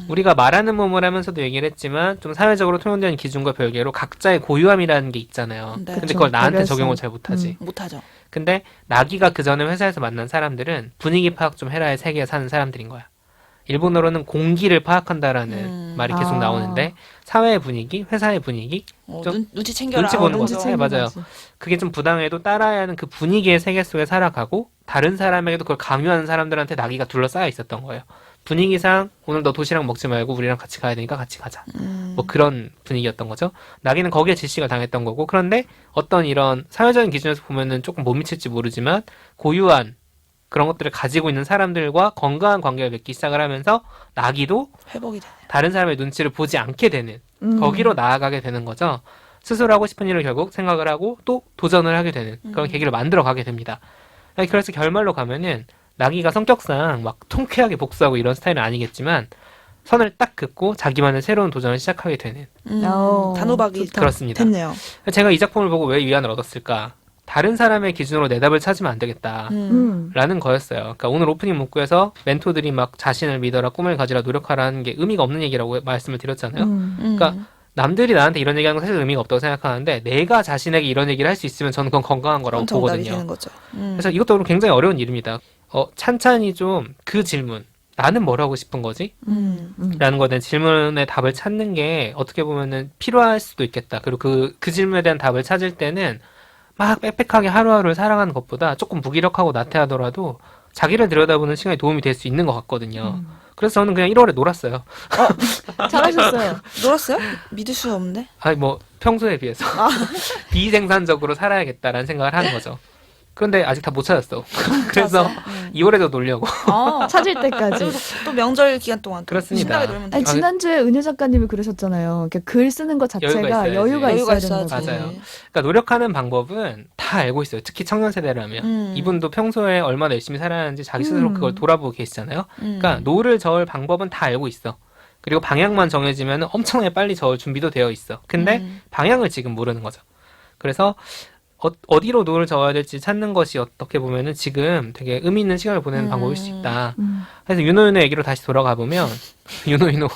우리가 말하는 몸을 하면서도 얘기를 했지만 좀 사회적으로 통용되는 기준과 별개로 각자의 고유함이라는 게 있잖아요. 네. 근데 그쵸. 그걸 나한테 개별성. 적용을 잘 못하지. 못하죠. 근데 나기가 그 전에 회사에서 만난 사람들은 분위기 파악 좀 해라의 세계에 사는 사람들인 거야. 일본어로는 공기를 파악한다라는 말이 계속 아. 나오는데 사회의 분위기, 회사의 분위기 좀 눈치 챙겨라. 눈치 보는 눈치 거죠. 챙기는 맞아요. 거지. 그게 좀 부당해도 따라야 하는 그 분위기의 세계 속에 살아가고 다른 사람에게도 그걸 강요하는 사람들한테 나기가 둘러싸여 있었던 거예요. 분위기상 오늘 너 도시락 먹지 말고 우리랑 같이 가야 되니까 같이 가자. 뭐 그런 분위기였던 거죠. 나기는 거기에 질시가 당했던 거고 그런데 어떤 이런 사회적인 기준에서 보면은 조금 못 미칠지 모르지만 고유한 그런 것들을 가지고 있는 사람들과 건강한 관계를 맺기 시작을 하면서 나기도 회복이 돼. 다른 사람의 눈치를 보지 않게 되는 거기로 나아가게 되는 거죠. 스스로 하고 싶은 일을 결국 생각을 하고 또 도전을 하게 되는 그런 계기를 만들어 가게 됩니다. 그래서 결말로 가면은 나기가 성격상 막 통쾌하게 복수하고 이런 스타일은 아니겠지만 선을 딱 긋고 자기만의 새로운 도전을 시작하게 되는 단호박이 좋다. 그렇습니다. 됐네요. 제가 이 작품을 보고 왜 위안을 얻었을까? 다른 사람의 기준으로 내 답을 찾으면 안 되겠다. 라는 거였어요. 그러니까 오늘 오프닝 문구에서 멘토들이 막 자신을 믿어라, 꿈을 가지라, 노력하라는 게 의미가 없는 얘기라고 말씀을 드렸잖아요. 그러니까 남들이 나한테 이런 얘기하는 건 사실 의미가 없다고 생각하는데 내가 자신에게 이런 얘기를 할 수 있으면 저는 그건 건강한 거라고 정답이 보거든요. 되는 거죠. 그래서 이것도 굉장히 어려운 일입니다. 찬찬히 좀 그 질문 나는 뭘 하고 싶은 거지? 라는 거에 대한 질문의 답을 찾는 게 어떻게 보면은 필요할 수도 있겠다. 그리고 그 질문에 대한 답을 찾을 때는 막 빽빽하게 하루하루를 살아가는 것보다 조금 무기력하고 나태하더라도 자기를 들여다보는 시간이 도움이 될 수 있는 것 같거든요. 그래서 저는 그냥 1월에 놀았어요. 잘하셨어요. 놀았어요? 믿을 수 없는데? 아니 뭐 평소에 비해서 비생산적으로 살아야겠다라는 생각을 하는 거죠. 그런데 아직 다 못 찾았어. 그래서 2월에도 놀려고. 찾을 때까지. 또 명절 기간 동안 또 그렇습니다. 신나게 놀면 아니, 되죠. 지난주에 은유 작가님이 그러셨잖아요. 이렇게 글 쓰는 것 여유가 자체가 있어야지. 여유가 여유가 있어야 있어야지. 된다고. 맞아요. 그러니까 노력하는 방법은 다 알고 있어요. 특히 청년 세대라면. 이분도 평소에 얼마나 열심히 살았는지 자기 스스로 그걸 돌아보고 계시잖아요. 그러니까 노를 저을 방법은 다 알고 있어. 그리고 방향만 정해지면 엄청나게 빨리 저을 준비도 되어 있어. 근데 방향을 지금 모르는 거죠. 그래서 어디로 노를 저어야 될지 찾는 것이 어떻게 보면은 지금 되게 의미 있는 시간을 보내는 방법일 수 있다. 그래서 윤호윤호 얘기로 다시 돌아가 보면 윤호윤호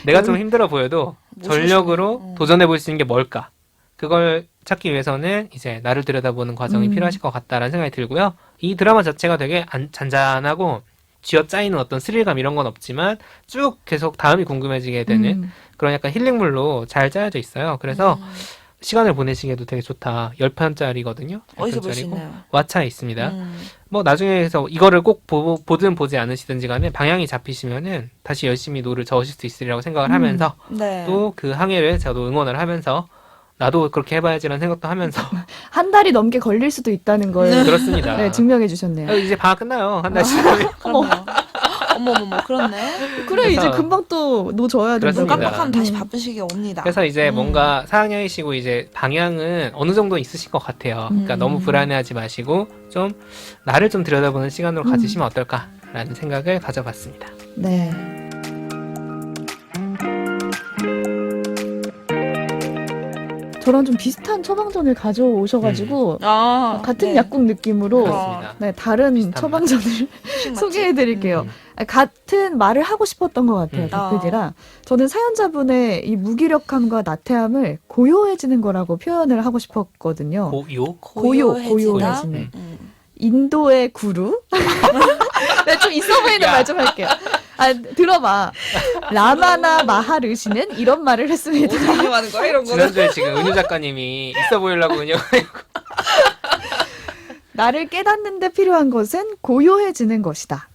내가 좀 힘들어 보여도 전력으로 도전해 볼 수 있는 게 뭘까? 그걸 찾기 위해서는 이제 나를 들여다보는 과정이 필요하실 것 같다라는 생각이 들고요. 이 드라마 자체가 되게 잔잔하고 쥐어짜이는 어떤 스릴감 이런 건 없지만 쭉 계속 다음이 궁금해지게 되는 그런 약간 힐링물로 잘 짜여져 있어요. 그래서 시간을 보내시기에도 되게 좋다. 10편짜리거든요. 어디서 볼 수 있나요? 왓챠에 있습니다. 뭐 나중에 해서 이거를 꼭 보든 보지 않으시든지 간에 방향이 잡히시면은 다시 열심히 노를 저으실 수 있으리라고 생각을 하면서 네. 또 그 항해를 저도 응원을 하면서 나도 그렇게 해봐야지라는 생각도 하면서 한 달이 넘게 걸릴 수도 있다는 걸 그렇습니다. 네, 증명해 주셨네요. 이제 방학 끝나요. 한 달씩. 그럼요. 어머머머, 그렇네. 그래 이제 그래서- 금방 또 노져야 그렇습니다. 된다고. 깜빡하면 다시 바쁜 시기가 옵니다. 그래서 이제 음. 뭔가 4학년이시고 이제 방향은 어느 정도 있으실 것 같아요. 그러니까 음. 너무 불안해하지 마시고 좀 나를 좀 들여다보는 시간으로 가지시면 어떨까라는 생각을 가져봤습니다. 네. 저랑 좀 비슷한 처방전을 가져오셔가지고 같은 네. 약국 느낌으로 그렇습니다. 네, 다른 비슷한 처방전을 휴식 맞지? 소개해드릴게요. 음. 같은 말을 하고 싶었던 것 같아요, 음. 대표디랑. 저는 사연자분의 이 무기력함과 나태함을 고요해지는 거라고 표현을 하고 싶었거든요. 고요? 고요해진다? 음. 인도의 구루? 네, 좀 있어 보이는 야. 말 좀 할게요. 들어봐. 라마나 마하르시는 이런 말을 했습니다. 어디 인용하는 거야 이런 거는? 지난주에 지금 은유 작가님이 있어 보이려고 은유 나를 깨닫는데 필요한 것은 고요해지는 것이다.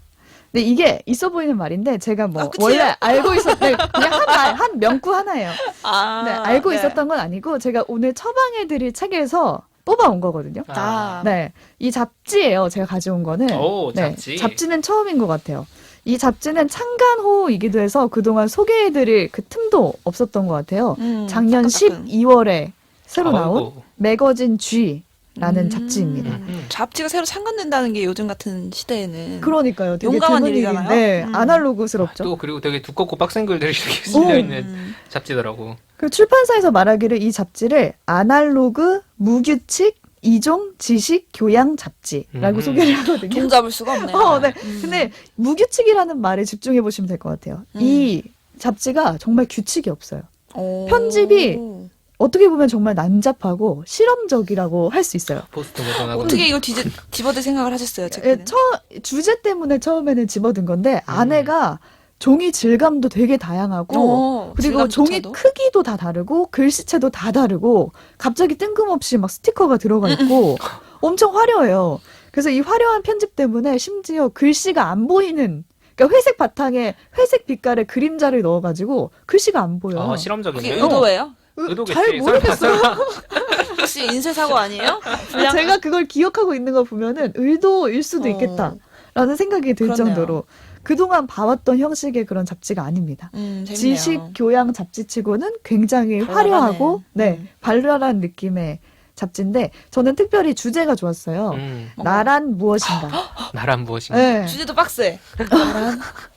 근데 이게 있어 보이는 말인데 제가 뭐 끝이에요? 원래 알고 있었는데 그냥 한 명구 하나예요. 아, 네, 알고 네. 있었던 건 아니고 제가 오늘 처방해드릴 책에서 뽑아온 거거든요. 아. 네, 이 잡지예요. 제가 가져온 거는. 오, 네, 잡지. 잡지는 처음인 것 같아요. 이 잡지는 창간호이기도 해서 그동안 소개해드릴 그 틈도 없었던 것 같아요. 작년 따끈따끈. 12월에 새로 나온 아이고. 매거진 G라는 잡지입니다. 잡지가 새로 창간된다는 게 요즘 같은 시대에는 그러니까요. 되게 용감한 드문 일이잖아요. 일인데 음. 아날로그스럽죠. 또 그리고 되게 두껍고 빡센 글들이 이렇게 실려있는 음. 잡지더라고. 그 출판사에서 말하기를 이 잡지를 아날로그 무규칙 이종 지식 교양 잡지라고 소개를 하거든요. 종잡을 수가 없네요. 네. 근데 무규칙이라는 말에 집중해 보시면 될 것 같아요. 이 잡지가 정말 규칙이 없어요. 편집이 어떻게 보면 정말 난잡하고 실험적이라고 할 수 있어요. 포스트 모던하고. 어떻게 이걸 집어들 생각을 하셨어요? 예, 책에는? 주제 때문에 처음에는 집어든 건데 안에가 종이 질감도 되게 다양하고 그리고 종이 질감조차도? 크기도 다 다르고 글씨체도 다 다르고 갑자기 뜬금없이 막 스티커가 들어가 있고 엄청 화려해요. 그래서 이 화려한 편집 때문에 심지어 글씨가 안 보이는 그러니까 회색 바탕에 회색 빛깔의 그림자를 넣어가지고 글씨가 안 보여요. 그게 실험적이네. 의도예요? 의도겠지. 잘 모르겠어요. 혹시 인쇄사고 아니에요? 제가 그걸 기억하고 있는 거 보면은 의도일 수도 있겠다라는 생각이 들 그렇네요. 정도로 그동안 봐왔던 형식의 그런 잡지가 아닙니다. 재밌네요. 지식 교양 잡지치고는 굉장히 발랄하네. 화려하고 발랄한 느낌의 잡지인데 저는 특별히 주제가 좋았어요. 나란 무엇인가. 나란 무엇인가. 네. 주제도 빡세.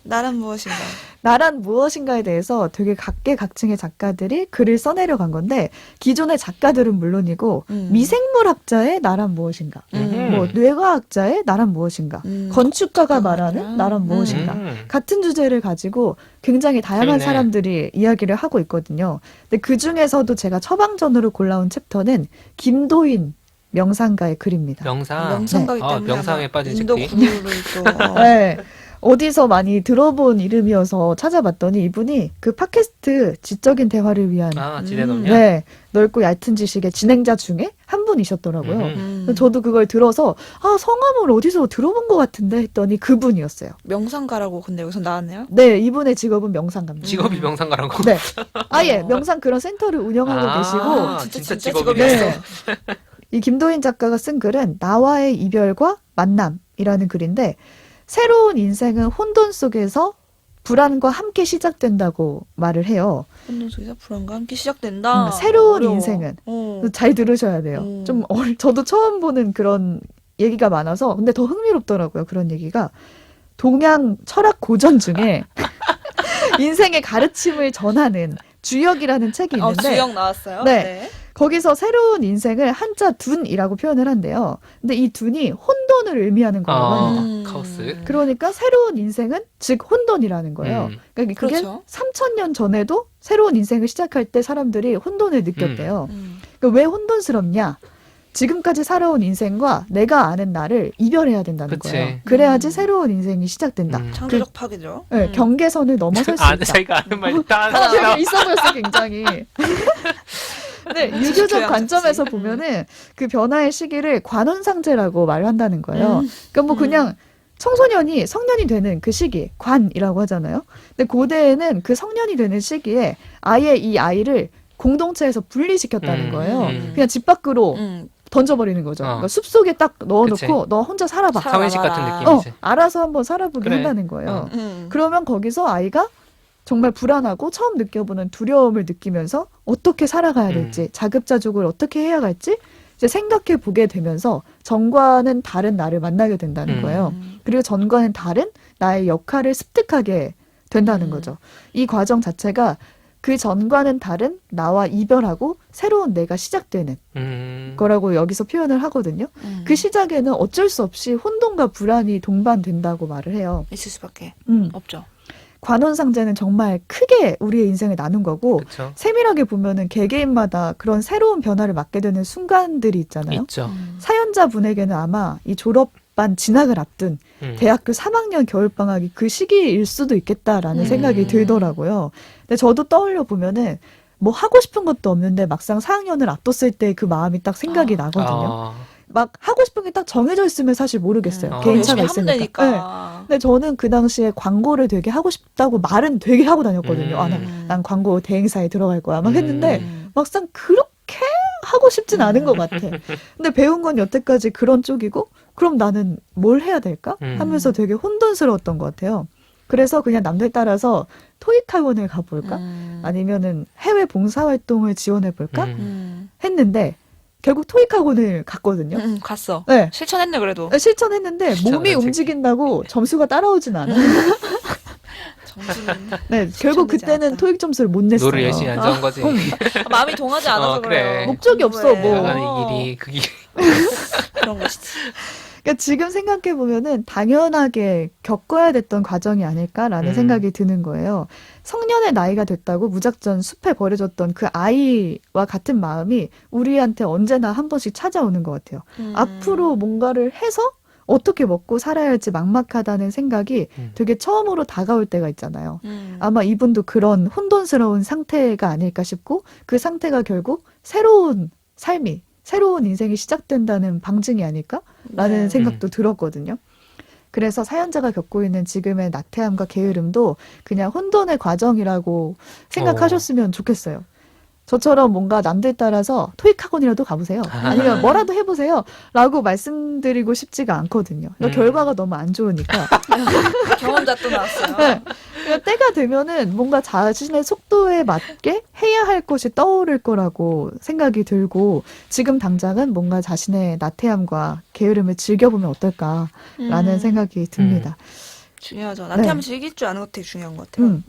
나란 무엇인가. 나란 무엇인가에 대해서 되게 각계각층의 작가들이 글을 써내려간 건데 기존의 작가들은 물론이고 미생물학자의 나란 무엇인가, 뭐 뇌과학자의 나란 무엇인가, 건축가가 말하는 나란 무엇인가 같은 주제를 가지고 굉장히 다양한 재밌네. 사람들이 이야기를 하고 있거든요. 근데 그 중에서도 제가 처방전으로 골라온 챕터는 김도인 명상가의 글입니다. 명상가기 아, 때문에 명상에 빠진 인도 새끼. 구루를 또 네. 어디서 많이 들어본 이름이어서 찾아봤더니 이분이 그 팟캐스트 지적인 대화를 위한 지대놈이야? 네, 넓고 얕은 지식의 진행자 중에 한 분이셨더라고요. 그래서 저도 그걸 들어서 성함을 어디서 들어본 것 같은데 했더니 그분이었어요. 명상가라고 근데 여기서 나왔네요. 네, 이분의 직업은 명상가입니다. 직업이 명상가라고? 네, 아예 명상 그런 센터를 운영하고 계시고 진짜 진짜 직업이네. 네. 이 김도인 작가가 쓴 글은 나와의 이별과 만남이라는 글인데 새로운 인생은 혼돈 속에서 불안과 함께 시작된다고 말을 해요. 혼돈 속에서 불안과 함께 시작된다. 새로운 어려워. 인생은 잘 들으셔야 돼요. 좀 저도 처음 보는 그런 얘기가 많아서 근데 더 흥미롭더라고요. 그런 얘기가 동양 철학 고전 중에 인생의 가르침을 전하는 주역이라는 책이 있는데 주역 나왔어요. 네. 거기서 새로운 인생을 한자 둔이라고 표현을 한대요. 근데 이 둔이 혼돈을 의미하는 거라고 합니다. 카오스. 그러니까 새로운 인생은 즉 혼돈이라는 거예요. 그러니까 그게 그렇죠. 3,000년 전에도 새로운 인생을 시작할 때 사람들이 혼돈을 느꼈대요. 그러니까 왜 혼돈스럽냐? 지금까지 살아온 인생과 내가 아는 나를 이별해야 된다는 그치. 거예요. 그래야지 새로운 인생이 시작된다. 창조적 파괴죠. 네, 경계선을 넘어설 수 있다. 자기가 아는 말이 다 되게 있어 보였어 굉장히. 네, 유교적 교양 관점에서 잡지. 보면은 그 변화의 시기를 관원상제라고 말을 한다는 거예요. 그러니까 뭐 그냥 청소년이 성년이 되는 그 시기, 관이라고 하잖아요. 근데 고대에는 그 성년이 되는 시기에 아예 이 아이를 공동체에서 분리시켰다는 거예요. 그냥 집 밖으로 던져버리는 거죠. 어. 그러니까 숲속에 딱 넣어놓고 그치. 너 혼자 살아봐. 사회식 같은 살아봐라. 느낌이지. 알아서 한번 살아보게 그래. 한다는 거예요. 어. 그러면 거기서 아이가 정말 불안하고 처음 느껴보는 두려움을 느끼면서 어떻게 살아가야 될지, 자급자족을 어떻게 해야 할지 이제 생각해 보게 되면서 전과는 다른 나를 만나게 된다는 거예요. 그리고 전과는 다른 나의 역할을 습득하게 된다는 거죠. 이 과정 자체가 그 전과는 다른 나와 이별하고 새로운 내가 시작되는 거라고 여기서 표현을 하거든요. 그 시작에는 어쩔 수 없이 혼돈과 불안이 동반된다고 말을 해요. 있을 수밖에 없죠. 관혼상제는 정말 크게 우리의 인생을 나눈 거고 그렇죠. 세밀하게 보면은 개개인마다 그런 새로운 변화를 맞게 되는 순간들이 있잖아요. 있죠. 사연자분에게는 아마 이 졸업반 진학을 앞둔 대학교 3학년 겨울방학이 그 시기일 수도 있겠다라는 생각이 들더라고요. 근데 저도 떠올려 보면은 뭐 하고 싶은 것도 없는데 막상 4학년을 앞뒀을 때 그 마음이 딱 생각이 나거든요. 막 하고 싶은 게 딱 정해져 있으면 사실 모르겠어요. 개인차가 열심히 하면 있으니까. 네. 되니까. 근데 저는 그 당시에 광고를 되게 하고 싶다고 말은 되게 하고 다녔거든요. 난 광고 대행사에 들어갈 거야. 막 했는데 막상 그렇게 하고 싶진 않은 것 같아. 근데 배운 건 여태까지 그런 쪽이고 그럼 나는 뭘 해야 될까? 하면서 되게 혼돈스러웠던 것 같아요. 그래서 그냥 남들 따라서 토익 학원을 가볼까? 아니면은 해외 봉사활동을 지원해볼까? 했는데 결국 토익 학원을 갔거든요. 갔어. 네. 실천했네 그래도. 실천했는데 몸이 실천하지. 움직인다고 점수가 따라오진 않아요. 정수는 네, 결국 실천되지 그때는 않았다. 토익 점수를 못 냈어요. 노를 열심히 안 적은 거지. 마음이 동하지 않아서 그래. 그래요. 목적이 없어, 뭐. 나가는 이 길이 그 길이. 그런 것이지. 그러니까 지금 생각해 보면은 당연하게 겪어야 됐던 과정이 아닐까라는 생각이 드는 거예요. 성년의 나이가 됐다고 무작정 숲에 버려졌던 그 아이와 같은 마음이 우리한테 언제나 한 번씩 찾아오는 것 같아요. 앞으로 뭔가를 해서 어떻게 먹고 살아야 할지 막막하다는 생각이 되게 처음으로 다가올 때가 있잖아요. 아마 이분도 그런 혼돈스러운 상태가 아닐까 싶고 그 상태가 결국 새로운 삶이 새로운 인생이 시작된다는 방증이 아닐까라는 생각도 들었거든요. 그래서 사연자가 겪고 있는 지금의 나태함과 게으름도 그냥 혼돈의 과정이라고 생각하셨으면 좋겠어요. 저처럼 뭔가 남들 따라서 토익 학원이라도 가보세요. 아니면 뭐라도 해보세요. 라고 말씀드리고 싶지가 않거든요. 결과가 너무 안 좋으니까. 경험자 또 나왔어요. 네. 그러니까 때가 되면은 뭔가 자신의 속도에 맞게 해야 할 것이 떠오를 거라고 생각이 들고 지금 당장은 뭔가 자신의 나태함과 게으름을 즐겨보면 어떨까라는 생각이 듭니다. 중요하죠. 나태함 즐길 줄 아는 것도 되게 중요한 것 같아요.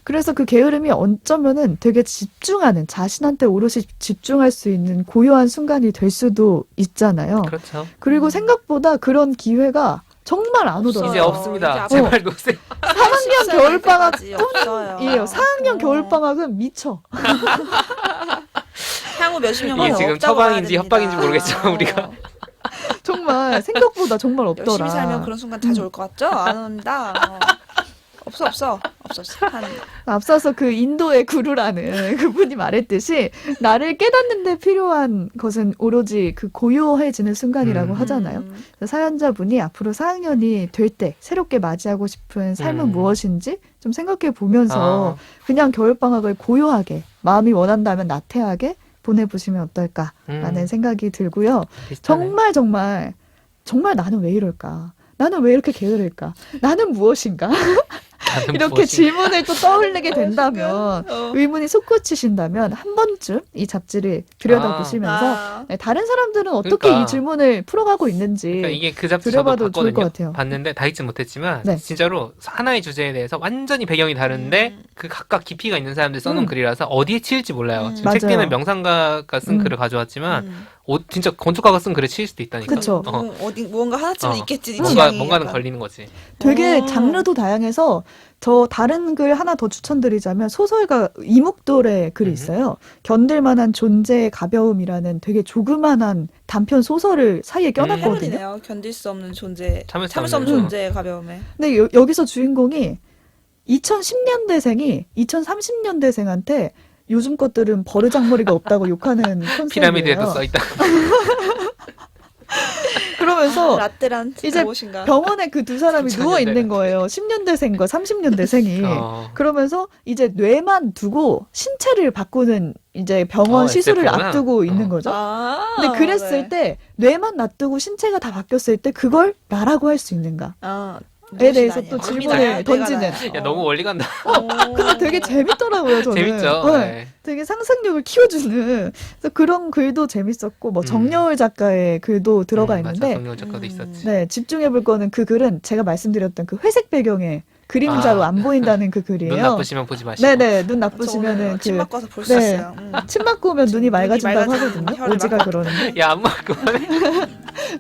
그래서 그 게으름이 어쩌면은 되게 집중하는 자신한테 오롯이 집중할 수 있는 고요한 순간이 될 수도 있잖아요. 그렇죠. 그리고 생각보다 그런 기회가 정말 안 오더라고요. 이제 없습니다. 이제 제발 놓으세요. 3학년 겨울방학 없어요. 이에요. 4학년 겨울방학은 미쳐. 향후 몇십 년 이게 만에 지금 없다고 봐야 처방인지 됩니다. 협박인지 모르겠지만 우리가. 정말 생각보다 정말 없더라. 열심히 살면 그런 순간 자주 올 것 같죠? 안 온다. 없어. 앞서서 그 인도의 구루라는 그분이 말했듯이 나를 깨닫는 데 필요한 것은 오로지 그 고요해지는 순간이라고 하잖아요. 그래서 사연자분이 앞으로 4학년이 될 때 새롭게 맞이하고 싶은 삶은 무엇인지 좀 생각해 보면서 그냥 겨울방학을 고요하게 마음이 원한다면 나태하게 보내보시면 어떨까라는 생각이 들고요. 비슷하네. 정말 나는 왜 이럴까? 나는 왜 이렇게 게으를까? 나는 무엇인가? 나는 이렇게 무엇인가? 질문을 또 떠올리게 된다면 의문이 솟구치신다면 한 번쯤 이 잡지를 들여다보시면서 네, 다른 사람들은 어떻게 그러니까. 이 질문을 풀어가고 있는지 그러니까 이게 그 잡지 저도 들여봐도 좋을 것 봤거든요. 같아요. 봤는데 다 읽진 못했지만 네. 진짜로 하나의 주제에 대해서 완전히 배경이 다른데 그 각각 깊이가 있는 사람들이 써놓은 글이라서 어디에 치일지 몰라요. 지금 맞아요. 책에는 명상가가 쓴 글을 가져왔지만 진짜 건축가가 쓴 글에 치일 수도 있다니까. 그쵸. 무언가 하나쯤은 있겠지. 네 뭔가는 약간. 걸리는 거지. 되게 장르도 다양해서 저 다른 글 하나 더 추천드리자면 소설가 이묵돌의 글이 있어요. 견딜만한 존재의 가벼움이라는 되게 조그만한 단편 소설을 사이에 껴놨거든요. 해로이네요. 견딜 수 없는 존재, 참을 수 참을 수 없는 없는. 존재의 가벼움에. 근데 여기서 주인공이 2010년대생이 2030년대생한테 요즘 것들은 버르장머리가 없다고 욕하는 컨셉이에요. 피라미드에도 써있다. 그러면서 라떼란 이제 무엇인가. 병원에 그 두 사람이 30년대. 누워 있는 거예요. 10년대생과 30년대생이. 그러면서 이제 뇌만 두고 신체를 바꾸는 이제 병원 시술을 SF구나. 앞두고 있는 거죠. 근데 그랬을 네. 때 뇌만 놔두고 신체가 다 바뀌었을 때 그걸 나라고 할 수 있는가? 에 대해서 또 무엇이 질문을 나야? 내가 던지는. 나야. 야 너무 멀리 간다. 근데 되게 재밌더라고요, 저는. 재밌죠. 네. 네. 되게 상상력을 키워주는 그래서 그런 글도 재밌었고 뭐 정여울 작가의 글도 들어가 맞아, 있는데 정영 작가도 있었지. 네, 집중해볼 거는 그 글은 제가 말씀드렸던 그 회색 배경의 그림자로 안 보인다는 그 글이에요. 눈 나쁘시면 보지 마시고. 네네, 눈 저 나쁘시면은 오늘 그 침 맞고 와서 볼 수 네. 있어요. 침 맞고 오면 눈이 눈이 맑아진다고 맑아지는 하거든요. 혀를 오지가 막고. 그러는데 야, 안 맞고.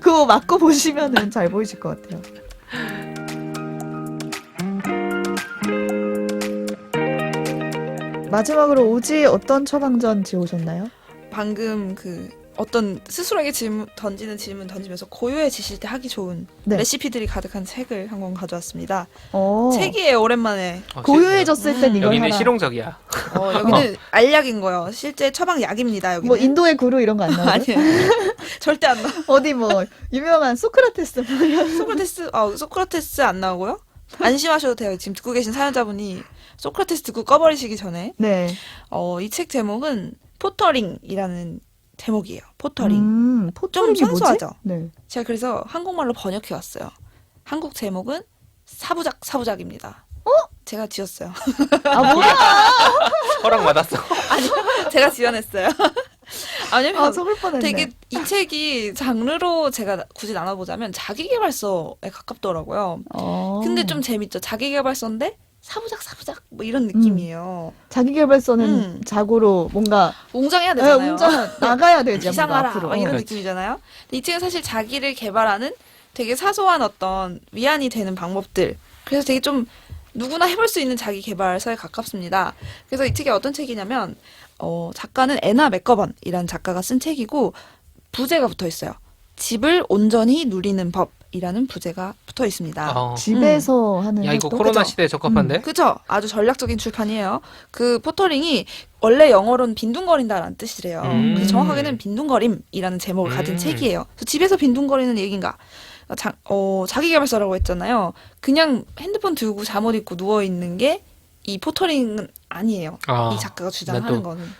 그거 맞고 보시면은 잘 보이실 것 같아요. 마지막으로 오지 어떤 처방전 지오셨나요? 방금 그 어떤 스스로에게 던지는 질문 던지면서 고요해지실 때 하기 좋은 네. 레시피들이 가득한 책을 한 권 가져왔습니다. 어, 책이에요, 오랜만에. 고요해졌을 땐 이걸 여기는 하라. 실용적이야. 여기는 알약인 거예요. 실제 처방약입니다, 여기는. 뭐 인도의 구루 이런 거 안 나와요? 아니에요. 절대 안 나와. 어디 뭐 유명한 소크라테스 뭐 이런 소크라테스 안 나오고요. 안심하셔도 돼요. 지금 듣고 계신 사연자분이 소크라테스 듣고 꺼버리시기 전에. 네. 이 책 제목은 포터링이라는 제목이에요. 포터링. 음, 포토링이 좀 뭐지? 생소하죠? 네. 제가 그래서 한국말로 번역해 왔어요. 한국 제목은 사부작입니다. 제가 지었어요. 아 뭐야? 허락 받았어. 제가 지어냈어요. 아니면 아 속을 뻔했네. 되게 이 책이 장르로 제가 굳이 나눠보자면 자기계발서에 가깝더라고요. 근데 좀 재밌죠. 자기계발서인데 사부작 뭐 이런 느낌이에요. 자기계발서는 음. 자고로 뭔가 웅장해야 되잖아요. 운전 나가야 되지 뭔가 기상하라 앞으로. 막 이런 그렇지. 느낌이잖아요. 근데 이 책은 사실 자기를 개발하는 되게 사소한 어떤 위안이 되는 방법들. 그래서 되게 좀 누구나 해볼 수 있는 자기 개발서에 가깝습니다. 그래서 이 책이 어떤 책이냐면 작가는 애나 맥거번이라는 작가가 쓴 책이고 부제가 붙어 있어요. 집을 온전히 누리는 법이라는 부제가 붙어 있습니다. 집에서 하는 야, 이거 활동? 코로나 그죠? 시대에 적합한데? 그죠? 아주 전략적인 출판이에요. 그 포터링이 원래 영어로는 빈둥거린다라는 뜻이래요. 그래서 정확하게는 빈둥거림이라는 제목을 가진 책이에요. 그래서 집에서 빈둥거리는 얘기인가? 자기계발서라고 했잖아요. 그냥 핸드폰 들고 잠옷 입고 누워있는 게 이 포터링은 아니에요. 이 작가가 주장하는 거는.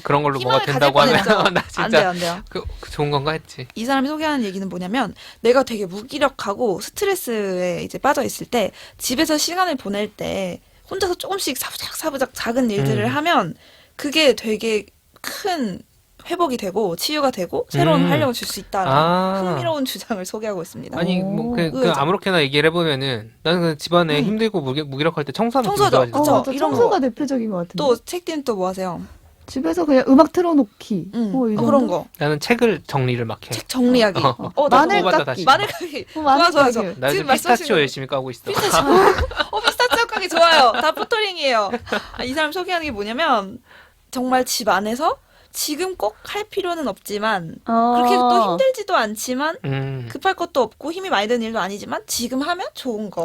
그런 걸로 뭐가 희망을 가질 된다고 하면 뻔했죠. 나 안 진짜 돼요, 안 돼요. 그 좋은 건가 했지. 이 사람이 소개하는 얘기는 뭐냐면 내가 되게 무기력하고 스트레스에 이제 빠져 있을 때 집에서 시간을 보낼 때 혼자서 조금씩 사부작 작은 일들을 하면 그게 되게 큰 회복이 되고 치유가 되고 새로운 활력을 줄 수 있다라는 흥미로운 주장을 소개하고 있습니다. 아니 뭐 그 의외죠. 아무렇게나 얘기를 해보면은 나는 그 집안에 힘들고 무기력할 때 청소하면 청소하죠. 기분 좋아지잖아. 그쵸. 맞아, 이런 청소가 거. 대표적인 것 같은데. 또 책팀 또 뭐 하세요? 집에서 그냥 음악 틀어놓기. 뭐 이 그런 정도? 거. 나는 책을 정리를 막 해. 책 정리하기. 나 마늘 그거 봤다, 깎기. 다시. 마늘 가기. 마늘 좋아. 깎기. 지금 나 요즘 말씀하신 피스타치오 거. 열심히 까고 있어. 피스타치오 가기 좋아요. 다 포터링이에요. 이 사람 소개하는 게 뭐냐면 정말 집 안에서 지금 꼭 할 필요는 없지만 그렇게 또 힘들지도 않지만 급할 것도 없고 힘이 많이 드는 일도 아니지만 지금 하면 좋은 거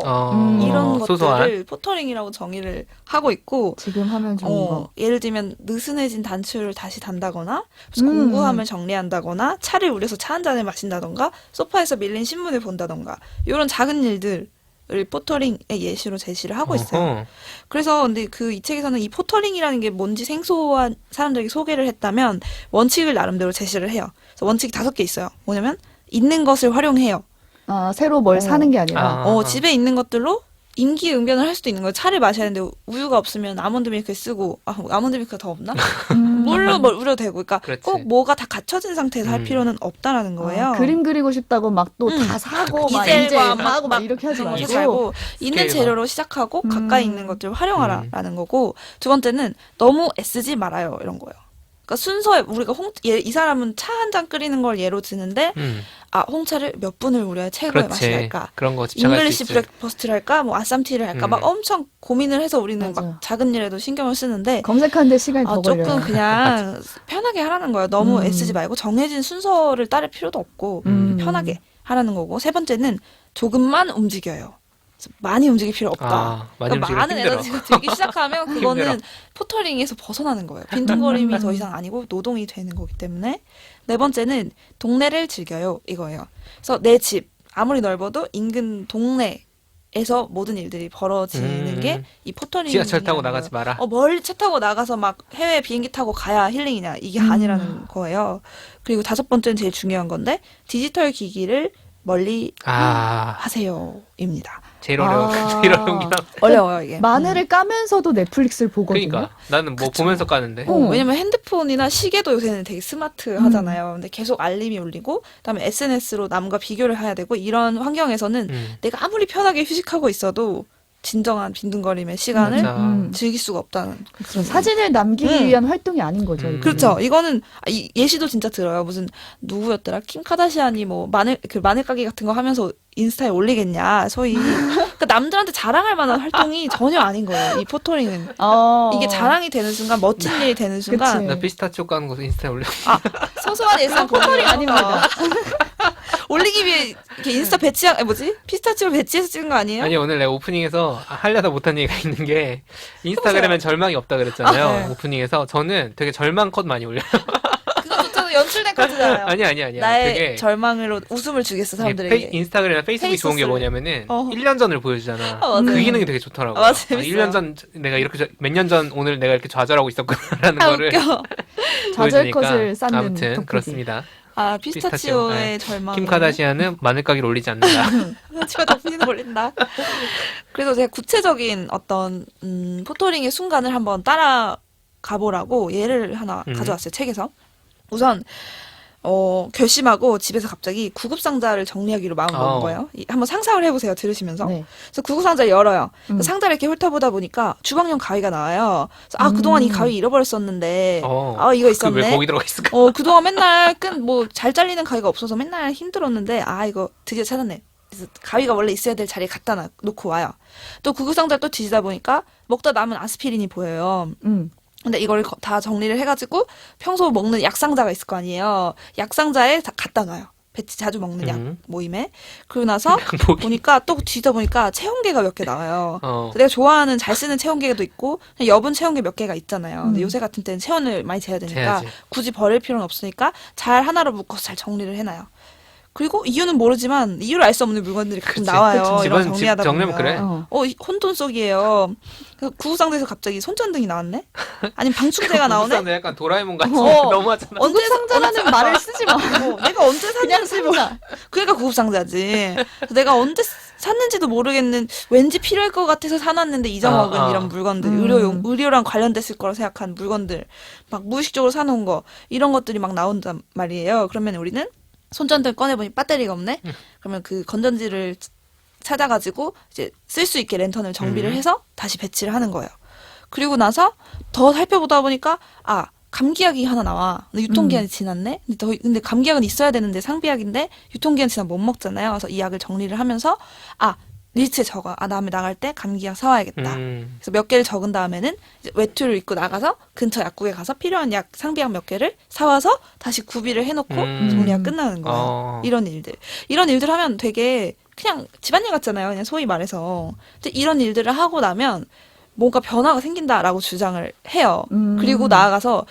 이런 소소한. 것들을 포터링이라고 정의를 하고 있고 지금 하면 좋은 거. 예를 들면 느슨해진 단추를 다시 단다거나 공구함을 정리한다거나 차를 우려서 차 한 잔을 마신다던가 소파에서 밀린 신문을 본다던가 이런 작은 일들을 포터링의 예시로 제시를 하고 있어요. 그래서 근데 이 책에서는 이 포터링이라는 게 뭔지 생소한 사람들에게 소개를 했다면 원칙을 나름대로 제시를 해요. 그래서 원칙이 5개 있어요. 뭐냐면 있는 것을 활용해요. 아, 새로 뭘 사는 게 아니라. 집에 있는 것들로 임기응변을 할 수도 있는 거예요. 차를 마셔야 되는데 우유가 없으면 아몬드 밀크를 쓰고 아몬드 밀크가 더 없나? 물로 뭘 우려도 되고 그러니까 그렇지. 꼭 뭐가 다 갖춰진 상태에서 할 필요는 없다라는 거예요. 그림 그리고 싶다고 막 또 다 사고 막 이제 이젤과 하고 막 이렇게 하지 이렇게 말고. 살고 있는 스케일과. 재료로 시작하고 가까이 있는 것들을 활용하라라는 거고 두 번째는 너무 애쓰지 말아요 이런 거예요. 그러니까 순서에 우리가 이 사람은 차 한 잔 끓이는 걸 예로 드는데 홍차를 몇 분을 우려야 최고의 맛이 날까? 그런 거 집착할 수 잉글리시 있지. 브렉퍼스트를 할까? 뭐 아쌈티를 할까? 막 엄청 고민을 해서 우리는 맞아. 막 작은 일에도 신경을 쓰는데 검색하는데 시간이 더 걸려요. 조금 그냥 편하게 하라는 거예요. 너무 애쓰지 말고 정해진 순서를 따를 필요도 없고 편하게 하라는 거고 세 번째는 조금만 움직여요. 그래서 많이 움직일 필요 없다. 많이 그러니까 움직이면 많은 힘들어. 에너지가 들기 시작하면 그거는 힘들어. 포터링에서 벗어나는 거예요. 빈둥거림이 더 이상 아니고 노동이 되는 거기 때문에 네 번째는 동네를 즐겨요. 이거예요. 그래서 내 집 아무리 넓어도 인근 동네에서 모든 일들이 벌어지는 게 이 포터링. 지하철 타고 나가지 마라. 멀리 차 타고 나가서 막 해외 비행기 타고 가야 힐링이냐 이게 아니라는 거예요. 그리고 다섯 번째는 제일 중요한 건데 디지털 기기를 멀리 하세요입니다. 제일 어려워. 아. 제일 어려운긴 함. 어려워요 이게. 마늘을 까면서도 넷플릭스를 보거든요. 그러니까 나는 뭐 그쵸. 보면서 까는데. 왜냐면 핸드폰이나 시계도 요새는 되게 스마트하잖아요. 근데 계속 알림이 울리고 그다음에 SNS로 남과 비교를 해야 되고 이런 환경에서는 내가 아무리 편하게 휴식하고 있어도 진정한 빈둥거림의 시간을 맞아. 즐길 수가 없다는. 그렇죠. 사진을 남기기 위한 활동이 아닌 거죠. 이거는. 그렇죠. 이거는 이 예시도 진짜 들어요. 무슨 누구였더라? 킴 카다시안이 뭐 마늘 가게 같은 거 하면서 인스타에 올리겠냐. 소위 그러니까 남들한테 자랑할 만한 활동이 전혀 아닌 거예요. 이 포토링은 이게 자랑이 되는 순간, 멋진 일이 되는 순간 그치. 나 피스타치오 까는 거 인스타에 올려. 소소한 일상 포토링 아닙니다. 올리기 위해 이렇게 인스타 배치한 피스타치오 배치해서 찍은 거 아니에요? 아니 오늘 내가 오프닝에서 하려다 못한 얘기가 있는 게 인스타그램엔 절망이 없다 그랬잖아요. 네. 오프닝에서 저는 되게 절망 컷 많이 올려요. 그거조차도 연출된 카드잖아요. 아니야. 나의 되게 절망으로 웃음을 주겠어 사람들에게. 인스타그램이나 페이스북이 좋은 게 페이소스를. 뭐냐면은 어. 1년 전을 보여주잖아. 맞아요. 그 기능이 되게 좋더라고요. 맞아, 재밌어요. 1년 전 내가 이렇게 몇 년 전 오늘 내가 이렇게 좌절하고 있었구나라는 거를 웃겨. 좌절 보여주니까 컷을 쌓는 아무튼 돋보기. 그렇습니다. 피스타치오의 절망. 킴 카다시안은 마늘가게를 올리지 않는다. 치마 덕분이는 올린다. 그래서 제가 구체적인 어떤 포토링의 순간을 한번 따라 가보라고 예를 하나 가져왔어요. 책에서. 우선 결심하고 집에서 갑자기 구급상자를 정리하기로 마음먹은 거예요. 한번 상상을 해보세요. 들으시면서. 네. 그래서 구급상자를 열어요. 상자를 이렇게 훑어보다 보니까 주방용 가위가 나와요. 그래서 그동안 이 가위 잃어버렸었는데 이거 있었네. 왜 거기 들어가 있을까? 그동안 맨날 잘 잘리는 가위가 없어서 맨날 힘들었는데, 이거 드디어 찾았네. 그래서 가위가 원래 있어야 될 자리에 갖다 놓고 와요. 또 구급상자를 또 뒤지다 보니까 먹다 남은 아스피린이 보여요. 근데 이걸 다 정리를 해가지고 평소 먹는 약상자가 있을 거 아니에요. 약상자에 다 갖다 놔요. 자주 먹는 약 모임에. 그러고 나서 보니까 또 뒤지다 보니까 체온계가 몇 개 나와요. 그래서 내가 좋아하는 잘 쓰는 체온계도 있고 그냥 여분 체온계 몇 개가 있잖아요. 근데 요새 같은 때는 체온을 많이 재야 되니까 재야지. 굳이 버릴 필요는 없으니까 잘 하나로 묶어서 잘 정리를 해놔요. 그리고 이유는 모르지만 이유를 알 수 없는 물건들이 가끔 그치. 나와요. 그치. 이런 집안 정리하다 정리하면 보면. 그래. 혼돈 속이에요. 구급상자에서 갑자기 손전등이 나왔네? 아니면 방충제가 나오네? 구급상자 약간 도라에몽 같이 어. 너무하잖아. 구급상자라는 말을 쓰지 마. 내가 언제 그냥 샀는지 뭐. 상자. 그러니까 구급상자지. 그래서 내가 언제 샀는지도 모르겠는 왠지 필요할 것 같아서 사놨는데 잊어먹은 이런 물건들, 의료랑 관련됐을 거라 생각한 물건들, 막 무의식적으로 사놓은 거 이런 것들이 막 나온단 말이에요. 그러면 우리는 손전등 꺼내보니 배터리가 없네? 그러면 그 건전지를 찾아가지고 이제 쓸 수 있게 랜턴을 정비를 해서 다시 배치를 하는 거예요. 그리고 나서 더 살펴보다 보니까 감기약이 하나 나와. 근데 유통기한이 지났네? 근데 감기약은 있어야 되는데 상비약인데 유통기한 지나면 못 먹잖아요. 그래서 이 약을 정리를 하면서 리스트에 적어. 다음에 나갈 때 감기약 사와야겠다. 그래서 몇 개를 적은 다음에는 이제 외투를 입고 나가서 근처 약국에 가서 필요한 약, 상비약 몇 개를 사와서 다시 구비를 해놓고 정리가 끝나는 거예요. 이런 일들 하면 되게 그냥 집안일 같잖아요. 그냥 소위 말해서. 근데 이런 일들을 하고 나면 뭔가 변화가 생긴다라고 주장을 해요. 그리고 나아가서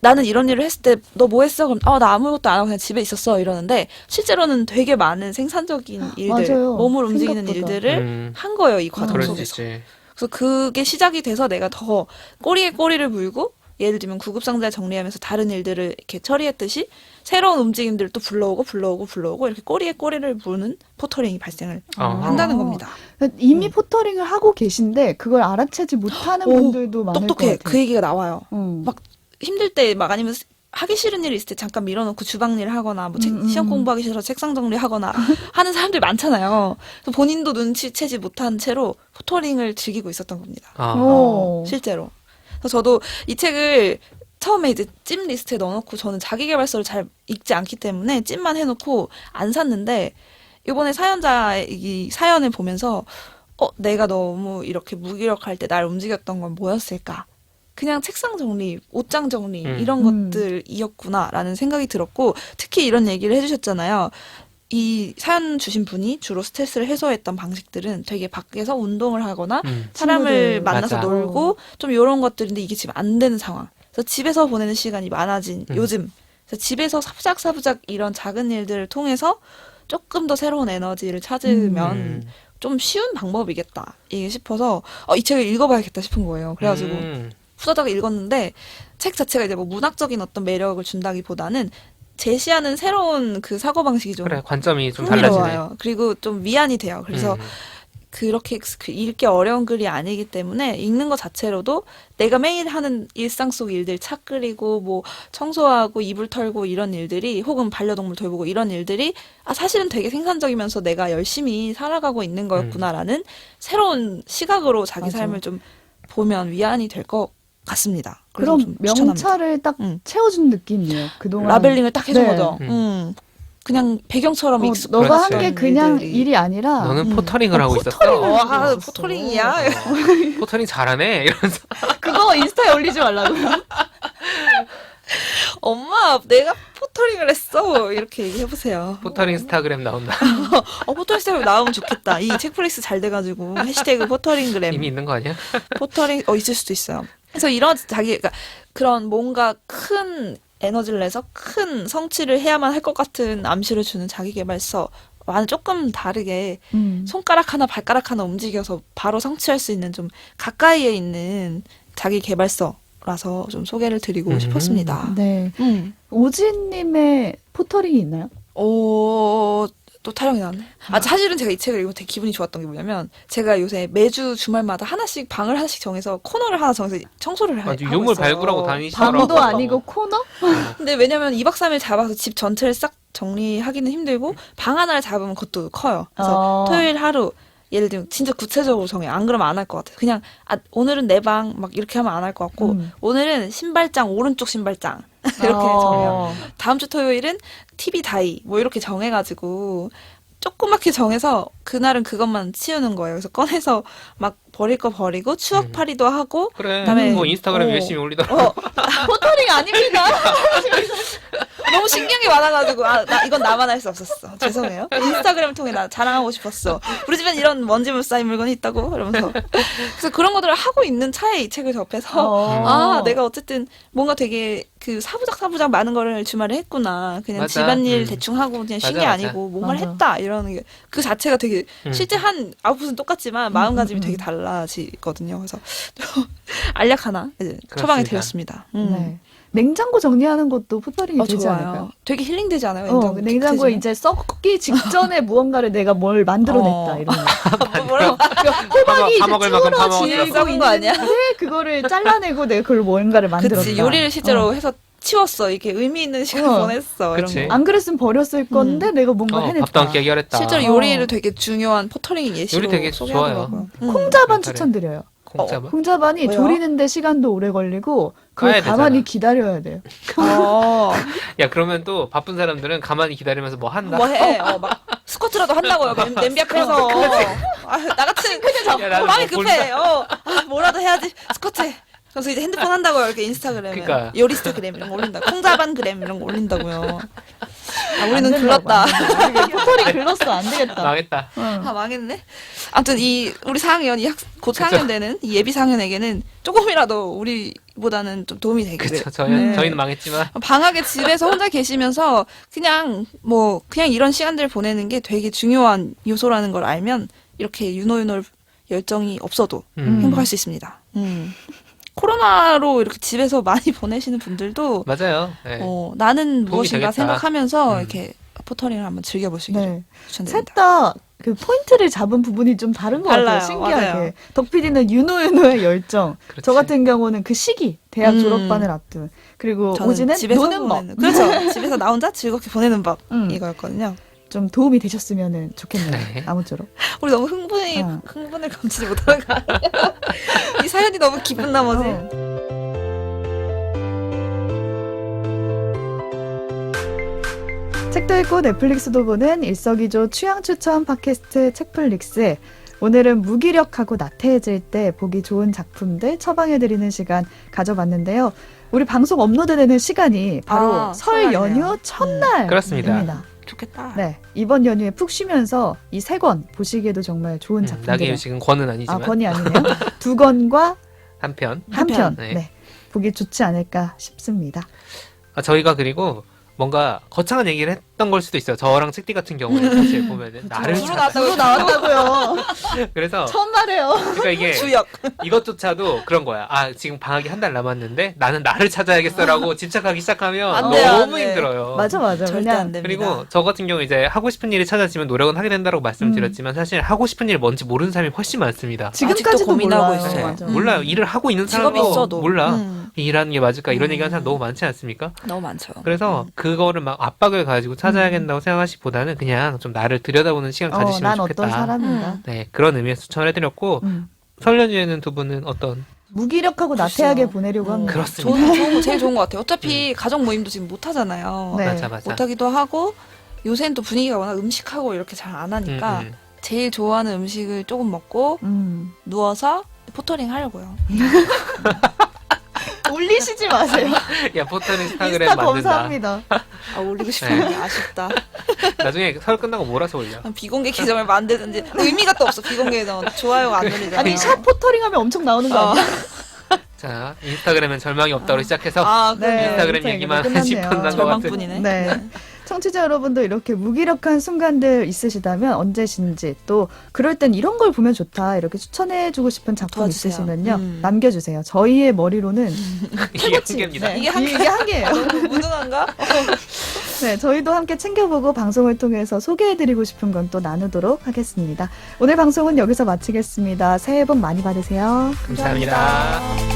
나는 이런 일을 했을 때 너 뭐 했어? 그럼 나 아무것도 안 하고 그냥 집에 있었어 이러는데 실제로는 되게 많은 생산적인 일들, 맞아요. 몸을 움직이는 생각보다. 일들을 한 거예요. 이 과정 그럴 수 속에서. 있지. 그래서 그게 시작이 돼서 내가 더 꼬리에 꼬리를 물고 예를 들면 구급상자 정리하면서 다른 일들을 이렇게 처리했듯이 새로운 움직임들을 또 불러오고 이렇게 꼬리에 꼬리를 무는 포터링이 발생을 한다는 겁니다. 이미 포터링을 하고 계신데 그걸 알아채지 못하는 분들도 많을 것 똑똑해. 같아요. 그 얘기가 나와요. 막 막 힘들 때 막 아니면 하기 싫은 일이 있을 때 잠깐 밀어놓고 주방일 하거나 뭐 시험 공부하기 싫어서 책상 정리하거나 하는 사람들 많잖아요. 그래서 본인도 눈치채지 못한 채로 포터링을 즐기고 있었던 겁니다. 실제로. 그래서 저도 이 책을 처음에 이제 찜 리스트에 넣어놓고 저는 자기계발서를 잘 읽지 않기 때문에 찜만 해놓고 안 샀는데 이번에 사연자의 이 사연을 보면서 내가 너무 이렇게 무기력할 때 날 움직였던 건 뭐였을까? 그냥 책상 정리, 옷장 정리 이런 것들이었구나라는 생각이 들었고 특히 이런 얘기를 해주셨잖아요. 이 사연 주신 분이 주로 스트레스를 해소했던 방식들은 되게 밖에서 운동을 하거나 사람을 친구들. 만나서 맞아. 놀고 좀 이런 것들인데 이게 지금 안 되는 상황. 그래서 집에서 보내는 시간이 많아진 요즘 그래서 집에서 사부작 이런 작은 일들을 통해서 조금 더 새로운 에너지를 찾으면 좀 쉬운 방법이겠다 이게 싶어서 이 책을 읽어봐야겠다 싶은 거예요. 그래가지고 후다닥 읽었는데 책 자체가 이제 뭐 문학적인 어떤 매력을 준다기보다는 제시하는 새로운 그 사고방식이 좀 그래, 관점이 좀 달라지네. 흥미로워요. 그리고 좀 위안이 돼요. 그래서 그렇게 읽기 어려운 글이 아니기 때문에 읽는 것 자체로도 내가 매일 하는 일상 속 일들, 차 끓이고 뭐 청소하고 이불 털고 이런 일들이 혹은 반려동물 돌보고 이런 일들이 사실은 되게 생산적이면서 내가 열심히 살아가고 있는 거였구나라는 새로운 시각으로 자기 맞아. 삶을 좀 보면 위안이 될 것 같습니다. 그래서 그럼 좀 추천합니다. 명찰을 딱 채워준 느낌이에요. 그동안 라벨링을 딱 해준 네. 거죠. 그냥 배경처럼 익숙. 너가 한 그렇지. 게 그냥 일들이. 일이 아니라 너는 포터링을 하고 있었어. 포터링을 포터링이야. 포터링 잘하네. 이러면서. 그거 인스타에 올리지 말라고요. 엄마, 내가 포터링을 했어. 이렇게 얘기해보세요. 포터링 스타그램 나온다. 포터링 스타일 나오면 좋겠다. 이 책플릭스 잘 돼가지고 해시태그 포터링그램. 이미 있는 거 아니야? 포터링 있을 수도 있어요. 그래서 이런 그러니까 그런 뭔가 큰 에너지를 내서 큰 성취를 해야만 할 것 같은 암시를 주는 자기계발서와는 조금 다르게 손가락 하나 발가락 하나 움직여서 바로 성취할 수 있는 좀 가까이에 있는 자기계발서라서 좀 소개를 드리고 싶었습니다. 네. 오지님의 포터링이 있나요? 또 타령이 나왔네. 사실은 제가 이 책을 읽으면 되게 기분이 좋았던 게 뭐냐면, 제가 요새 매주 주말마다 하나씩, 방을 하나씩 정해서, 코너를 하나 정해서 청소를 하고 있어요. 유물 발굴하고 다니시더라고. 방도 아니고 코너? 근데 왜냐면 2박 3일 잡아서 집 전체를 싹 정리하기는 힘들고, 방 하나를 잡으면 그것도 커요. 그래서 토요일 하루, 예를 들면 진짜 구체적으로 정해. 안 그러면 안 할 것 같아요. 그냥, 오늘은 내 방, 막 이렇게 하면 안 할 것 같고, 오늘은 신발장, 오른쪽 신발장. 이렇게 정해요. 다음 주 토요일은 TV 다이 뭐 이렇게 정해가지고 조그맣게 정해서 그날은 그것만 치우는 거예요. 그래서 꺼내서 막 버릴 거 버리고 추억팔이도 하고 그래. 그다음에 뭐 인스타그램 열심히 올리더라고. 포터링 아닙니다. 너무 신기한 게 많아가지고 이건 나만 할 수 없었어. 죄송해요. 인스타그램을 통해 나 자랑하고 싶었어. 우리 집엔 이런 먼지물 쌓인 물건이 있다고 이러면서 그래서 그런 것들을 하고 있는 차에 이 책을 접해서 내가 어쨌든 뭔가 되게 그 사부작 많은 거를 주말에 했구나. 그냥 맞아. 집안일 대충 하고 그냥 쉰 게 맞아. 아니고 뭔가를 맞아. 했다 이러는 게 그 자체가 되게 실제 한 아웃풋은 똑같지만 마음가짐이 되게 달라지거든요. 그래서 알약 하나 이제 처방해 드렸습니다. 네. 냉장고 정리하는 것도 포터링이 되지 좋아요. 않을까요? 되게 힐링되지 않아요? 냉장고에 이제 썩기 직전에 무언가를 내가 뭘 만들어냈다 이런 거. 뭐라고? 호박이 다 먹을 이제 만큼 다 쭈그러지고 먹었어. 거 아니야? 있는데 그거를 잘라내고 내가 그걸 뭔가를 만들었다. 그치, 요리를 실제로 해서 치웠어. 이렇게 의미 있는 시간 보냈어. 그치. 이런 거. 안 그랬으면 버렸을 건데 내가 뭔가 해냈다. 밥도 함께 해결했다. 실제로 요리를 되게 중요한 포터링 예시로 요리 되게 소개하더라고요. 콩자반 그래. 추천드려요. 공짜봐. 콩자반이 왜요? 조리는데 시간도 오래 걸리고 그걸 까야 가만히 되잖아. 기다려야 돼요. 야, 그러면 또 바쁜 사람들은 가만히 기다리면서 뭐 한다. 뭐 해? 막 스쿼트라도 한다고요. 냄비 앞에서. 나 같은 야, 나는 마음이 뭐 급해. 뭐라도 해야지. 스쿼트. 그래서 이제 핸드폰 한다고요. 이렇게 인스타그램에. 그러니까. 요리스타그램 이런 거 올린다. 콩자반 그램 이런 거 올린다고요. 우리는 안 된다고, 글렀다. 안 된다고. 포털이 글렀어 안 되겠다. 망했다. 망했네. 아무튼 우리 4학년 곧 4학년 되는 이 예비 4학년에게는 조금이라도 우리보다는 좀 도움이 되기를. 그쵸. 저희는 망했지만. 방학에 집에서 혼자 계시면서 그냥 이런 시간들 보내는 게 되게 중요한 요소라는 걸 알면 이렇게 유노 열정이 없어도 행복할 수 있습니다. 코로나로 이렇게 집에서 많이 보내시는 분들도 맞아요. 네. 나는 도움이 무엇인가 되겠다. 생각하면서 이렇게 포터링을 한번 즐겨보시길 네. 추천드립니다. 셋 다 그 포인트를 잡은 부분이 좀 다른 것 달라요. 같아요. 신기하게. 맞아요. 덕 PD는 윤호의 열정. 그렇지. 저 같은 경우는 그 시기. 대학 졸업반을 앞둔. 그리고 저는 오지는 집에서 노는 법. 보내는 그렇죠. 집에서 나 혼자 즐겁게 보내는 법 음. 이거였거든요. 좀 도움이 되셨으면 좋겠네요. 네. 아무쪼록. 우리 너무 흥분을 감추지 못하는 거 아니야? 이 사연이 너무 기쁜 나머지. 책도 읽고 넷플릭스도 보는 일석이조 취향 추천 팟캐스트 책플릭스. 오늘은 무기력하고 나태해질 때 보기 좋은 작품들 처방해드리는 시간 가져봤는데요. 우리 방송 업로드되는 시간이 바로 설 설날이네요. 연휴 첫날입니다. 그렇습니다. 좋겠다. 네, 이번 연휴에 푹 쉬면서 이 세 권 보시기에도 정말 좋은 작품들. 나계유식은 권은 아니지만. 권이 아니네요. 두 권과 한편. 한 편. 네. 네, 보기 좋지 않을까 싶습니다. 저희가 그리고 뭔가 거창한 얘기를 했던 걸 수도 있어요. 저랑 책디 같은 경우는 사실 보면은 나를 주로 찾아. 주로 나왔다고요. 그래서 처음 말해요. 그러니까 이게 주역. 이것조차도 그런 거야. 아, 지금 방학이 한 달 남았는데 나는 나를 찾아야겠어라고 집착하기 시작하면 안 돼요, 너무 안 돼. 힘들어요. 맞아. 절대 그냥 안 됩니다. 그리고 저 같은 경우 이제 하고 싶은 일이 찾아지면 노력은 하게 된다고 말씀드렸지만 사실 하고 싶은 일이 뭔지 모르는 사람이 훨씬 많습니다. 지금까지도 아직도 고민하고 몰라요. 있어요. 맞아. 몰라요. 일을 하고 있는 직업이 사람도 있어도. 몰라. 일하는 게 맞을까 이런 얘기하는 사람 음. 너무 많지 않습니까? 너무 많죠. 그래서 그거를 막 압박을 가지고 찾아야 된다고 생각하시기보다는 그냥 좀 나를 들여다보는 시간 가지시면 난 좋겠다. 어떤 사람인가. 음. 네, 그런 의미에서 추천을 해드렸고 설 연휴에는 두 분은 어떤? 무기력하고 글쎄요. 나태하게 보내려고 합니다. 그렇습니다. 좋은 거 제일 좋은 것 같아요. 어차피 가족 모임도 지금 못 하잖아요. 네. 맞아. 못 하기도 하고 요새는 또 분위기가 워낙 음식하고 이렇게 잘 안 하니까 제일 좋아하는 음식을 조금 먹고 누워서 포터링 하려고요. 올리시지 마세요. 야, 포털 인스타그램 인스타 만든다. 검사합니다. 아, 올리고 싶은데 아쉽다. 나중에 설 끝나고 몰아서 올려. 비공개 계정을 만드든지 의미가 또 없어. 비공개 계정 좋아요가 안 눌리잖아요. 아니 샵 포터링 하면 엄청 나오는 거 아니야? 자, 인스타그램엔 절망이 없다로 시작해서 아, 네. 인스타그램 인스타 얘기만 얘기도 한 끝났네요. 10분 난 것 같은. 절망뿐이네. 네. 청취자 여러분도 이렇게 무기력한 순간들 있으시다면 언제신지 또 그럴 땐 이런 걸 보면 좋다 이렇게 추천해주고 싶은 작품 도와주세요. 있으시면요 남겨주세요. 저희의 머리로는 이게 한계입니다. 네, 이게 이게 한계예요. 너무 무능한가? 네, 저희도 함께 챙겨보고 방송을 통해서 소개해드리고 싶은 건 또 나누도록 하겠습니다. 오늘 방송은 여기서 마치겠습니다. 새해 복 많이 받으세요. 감사합니다.